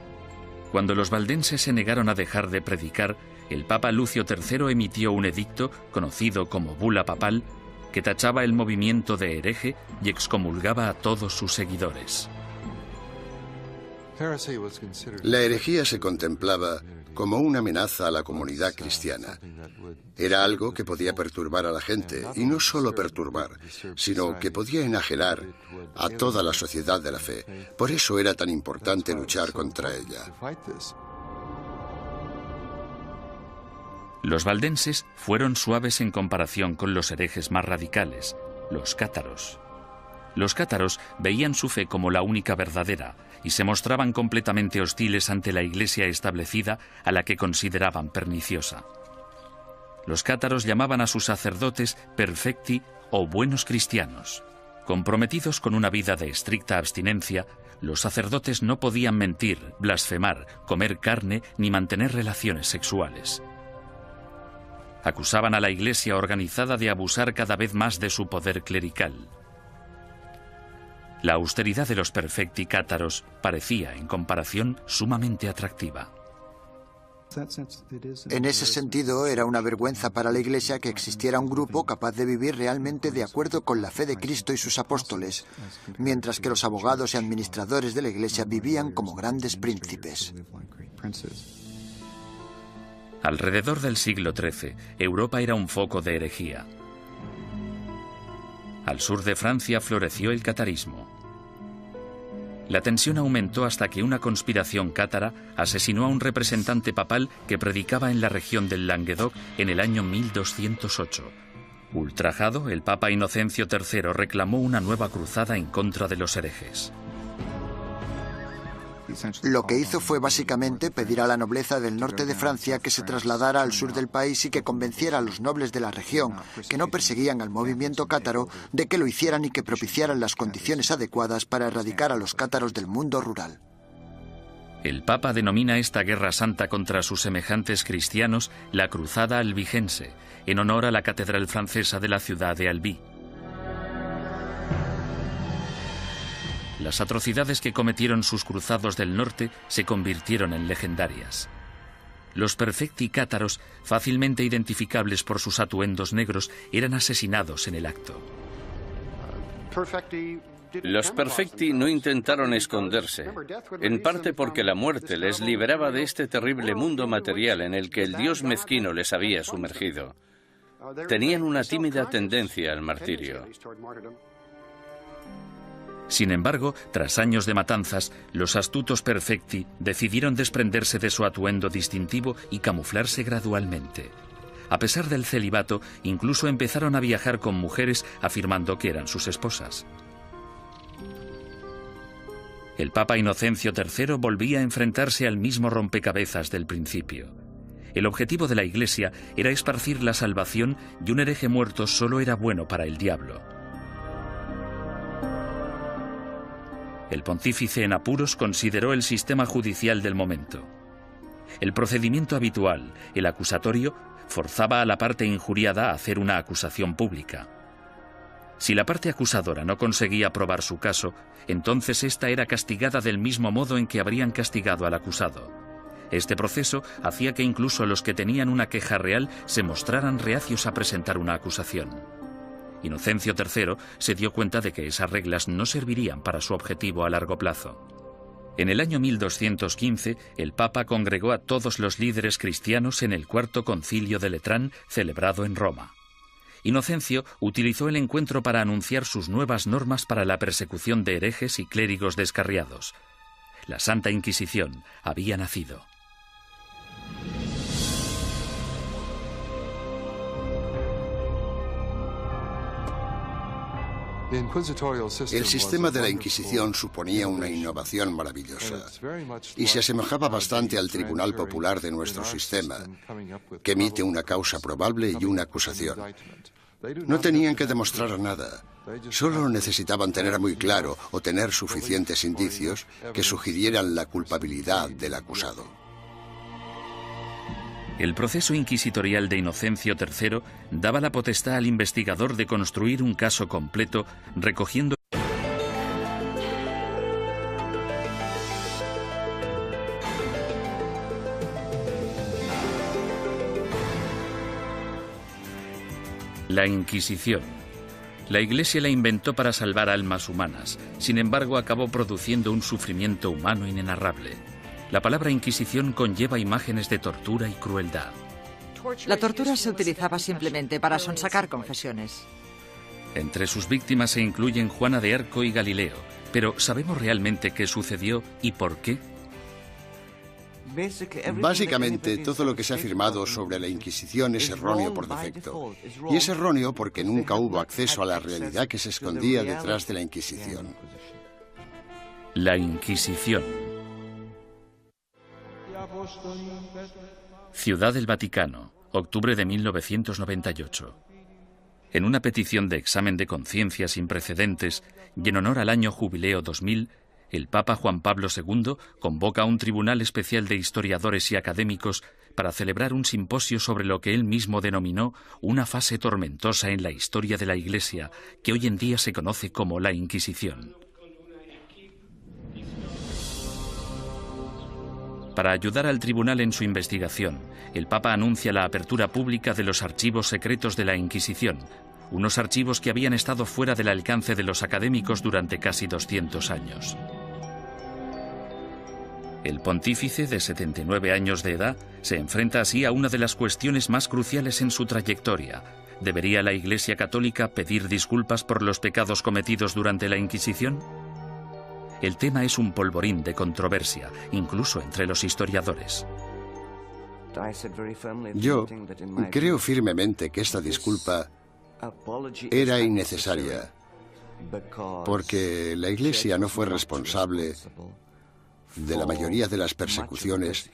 Cuando los valdenses se negaron a dejar de predicar, el Papa Lucio III emitió un edicto, conocido como Bula Papal, que tachaba el movimiento de hereje y excomulgaba a todos sus seguidores. La herejía se contemplaba como una amenaza a la comunidad cristiana. Era algo que podía perturbar a la gente, y no solo perturbar, sino que podía enajenar a toda la sociedad de la fe. Por eso era tan importante luchar contra ella. Los valdenses fueron suaves en comparación con los herejes más radicales, los cátaros. Los cátaros veían su fe como la única verdadera y se mostraban completamente hostiles ante la iglesia establecida, a la que consideraban perniciosa. Los cátaros llamaban a sus sacerdotes perfecti o buenos cristianos. Comprometidos con una vida de estricta abstinencia, los sacerdotes no podían mentir, blasfemar, comer carne ni mantener relaciones sexuales. Acusaban a la iglesia organizada de abusar cada vez más de su poder clerical. La austeridad de los perfecti cátaros parecía, en comparación, sumamente atractiva. En ese sentido, era una vergüenza para la Iglesia que existiera un grupo capaz de vivir realmente de acuerdo con la fe de Cristo y sus apóstoles, mientras que los abogados y administradores de la Iglesia vivían como grandes príncipes. Alrededor del siglo XIII, Europa era un foco de herejía. Al sur de Francia floreció el catarismo. La tensión aumentó hasta que una conspiración cátara asesinó a un representante papal que predicaba en la región del Languedoc en el año 1208. Ultrajado, el Papa Inocencio III reclamó una nueva cruzada en contra de los herejes. Lo que hizo fue básicamente pedir a la nobleza del norte de Francia que se trasladara al sur del país y que convenciera a los nobles de la región, que no perseguían al movimiento cátaro, de que lo hicieran y que propiciaran las condiciones adecuadas para erradicar a los cátaros del mundo rural. El Papa denomina esta guerra santa contra sus semejantes cristianos la Cruzada Albigense, en honor a la catedral francesa de la ciudad de Albi. Las atrocidades que cometieron sus cruzados del norte se convirtieron en legendarias. Los perfecti cátaros, fácilmente identificables por sus atuendos negros, eran asesinados en el acto. Los perfecti no intentaron esconderse, en parte porque la muerte les liberaba de este terrible mundo material en el que el Dios mezquino les había sumergido. Tenían una tímida tendencia al martirio. Sin embargo, tras años de matanzas, los astutos perfecti decidieron desprenderse de su atuendo distintivo y camuflarse gradualmente. A pesar del celibato, incluso empezaron a viajar con mujeres afirmando que eran sus esposas. El Papa Inocencio III volvía a enfrentarse al mismo rompecabezas del principio. El objetivo de la Iglesia era esparcir la salvación y un hereje muerto solo era bueno para el diablo. El pontífice en apuros consideró el sistema judicial del momento. El procedimiento habitual, el acusatorio, forzaba a la parte injuriada a hacer una acusación pública. Si la parte acusadora no conseguía probar su caso, entonces ésta era castigada del mismo modo en que habrían castigado al acusado. Este proceso hacía que incluso los que tenían una queja real se mostraran reacios a presentar una acusación. Inocencio III se dio cuenta de que esas reglas no servirían para su objetivo a largo plazo. En el año 1215, el Papa congregó a todos los líderes cristianos en el Cuarto Concilio de Letrán, celebrado en Roma. Inocencio utilizó el encuentro para anunciar sus nuevas normas para la persecución de herejes y clérigos descarriados. La Santa Inquisición había nacido. El sistema de la Inquisición suponía una innovación maravillosa y se asemejaba bastante al Tribunal Popular de nuestro sistema, que emite una causa probable y una acusación. No tenían que demostrar nada, solo necesitaban tener muy claro o tener suficientes indicios que sugirieran la culpabilidad del acusado. El proceso inquisitorial de Inocencio III daba la potestad al investigador de construir un caso completo, recogiendo la Inquisición. La Iglesia la inventó para salvar almas humanas, sin embargo acabó produciendo un sufrimiento humano inenarrable. La palabra Inquisición conlleva imágenes de tortura y crueldad. La tortura se utilizaba simplemente para sonsacar confesiones. Entre sus víctimas se incluyen Juana de Arco y Galileo, pero ¿sabemos realmente qué sucedió y por qué? Básicamente, todo lo que se ha afirmado sobre la Inquisición es erróneo por defecto. Y es erróneo porque nunca hubo acceso a la realidad que se escondía detrás de la Inquisición. La Inquisición. Ciudad del Vaticano, octubre de 1998. En una petición de examen de conciencia sin precedentes y en honor al año jubileo 2000, el Papa Juan Pablo II convoca a un tribunal especial de historiadores y académicos para celebrar un simposio sobre lo que él mismo denominó una fase tormentosa en la historia de la Iglesia, que hoy en día se conoce como la Inquisición. Para ayudar al tribunal en su investigación, el Papa anuncia la apertura pública de los archivos secretos de la Inquisición, unos archivos que habían estado fuera del alcance de los académicos durante casi 200 años. El pontífice, de 79 años de edad, se enfrenta así a una de las cuestiones más cruciales en su trayectoria. ¿Debería la Iglesia Católica pedir disculpas por los pecados cometidos durante la Inquisición? El tema es un polvorín de controversia, incluso entre los historiadores. Yo creo firmemente que esta disculpa era innecesaria, porque la Iglesia no fue responsable de la mayoría de las persecuciones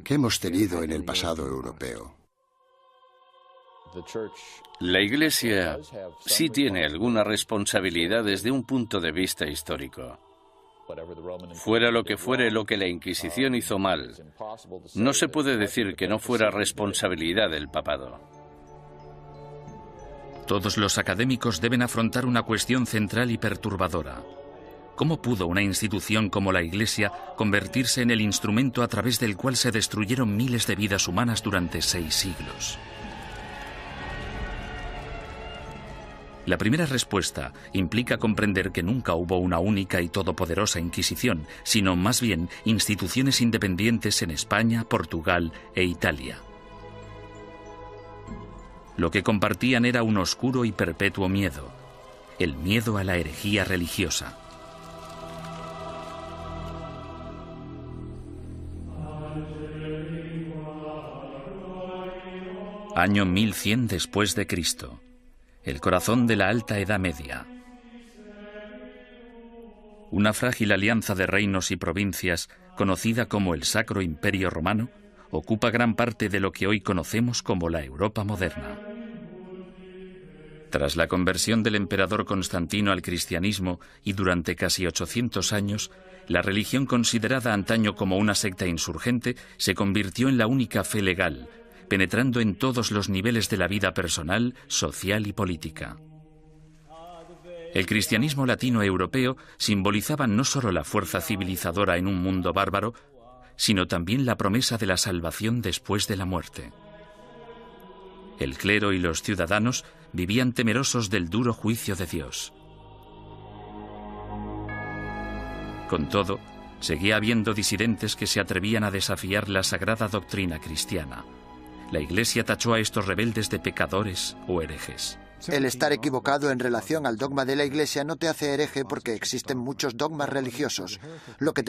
que hemos tenido en el pasado europeo. La Iglesia sí tiene alguna responsabilidad desde un punto de vista histórico. Fuera lo que fuere lo que la Inquisición hizo mal, no se puede decir que no fuera responsabilidad del papado. Todos los académicos deben afrontar una cuestión central y perturbadora. ¿Cómo pudo una institución como la Iglesia convertirse en el instrumento a través del cual se destruyeron miles de vidas humanas durante 6 siglos? La primera respuesta implica comprender que nunca hubo una única y todopoderosa Inquisición, sino más bien instituciones independientes en España, Portugal e Italia. Lo que compartían era un oscuro y perpetuo miedo, el miedo a la herejía religiosa. Año 1100 después de Cristo. El corazón de la Alta Edad Media. Una frágil alianza de reinos y provincias, conocida como el Sacro Imperio Romano, ocupa gran parte de lo que hoy conocemos como la Europa moderna. Tras la conversión del emperador Constantino al cristianismo y durante casi 800 años, la religión considerada antaño como una secta insurgente se convirtió en la única fe legal, penetrando en todos los niveles de la vida personal, social y política. El cristianismo latino-europeo simbolizaba no solo la fuerza civilizadora en un mundo bárbaro, sino también la promesa de la salvación después de la muerte. El clero y los ciudadanos vivían temerosos del duro juicio de Dios. Con todo, seguía habiendo disidentes que se atrevían a desafiar la sagrada doctrina cristiana. La Iglesia tachó a estos rebeldes de pecadores o herejes. El estar equivocado en relación al dogma de la Iglesia no te hace hereje porque existen muchos dogmas religiosos. Lo que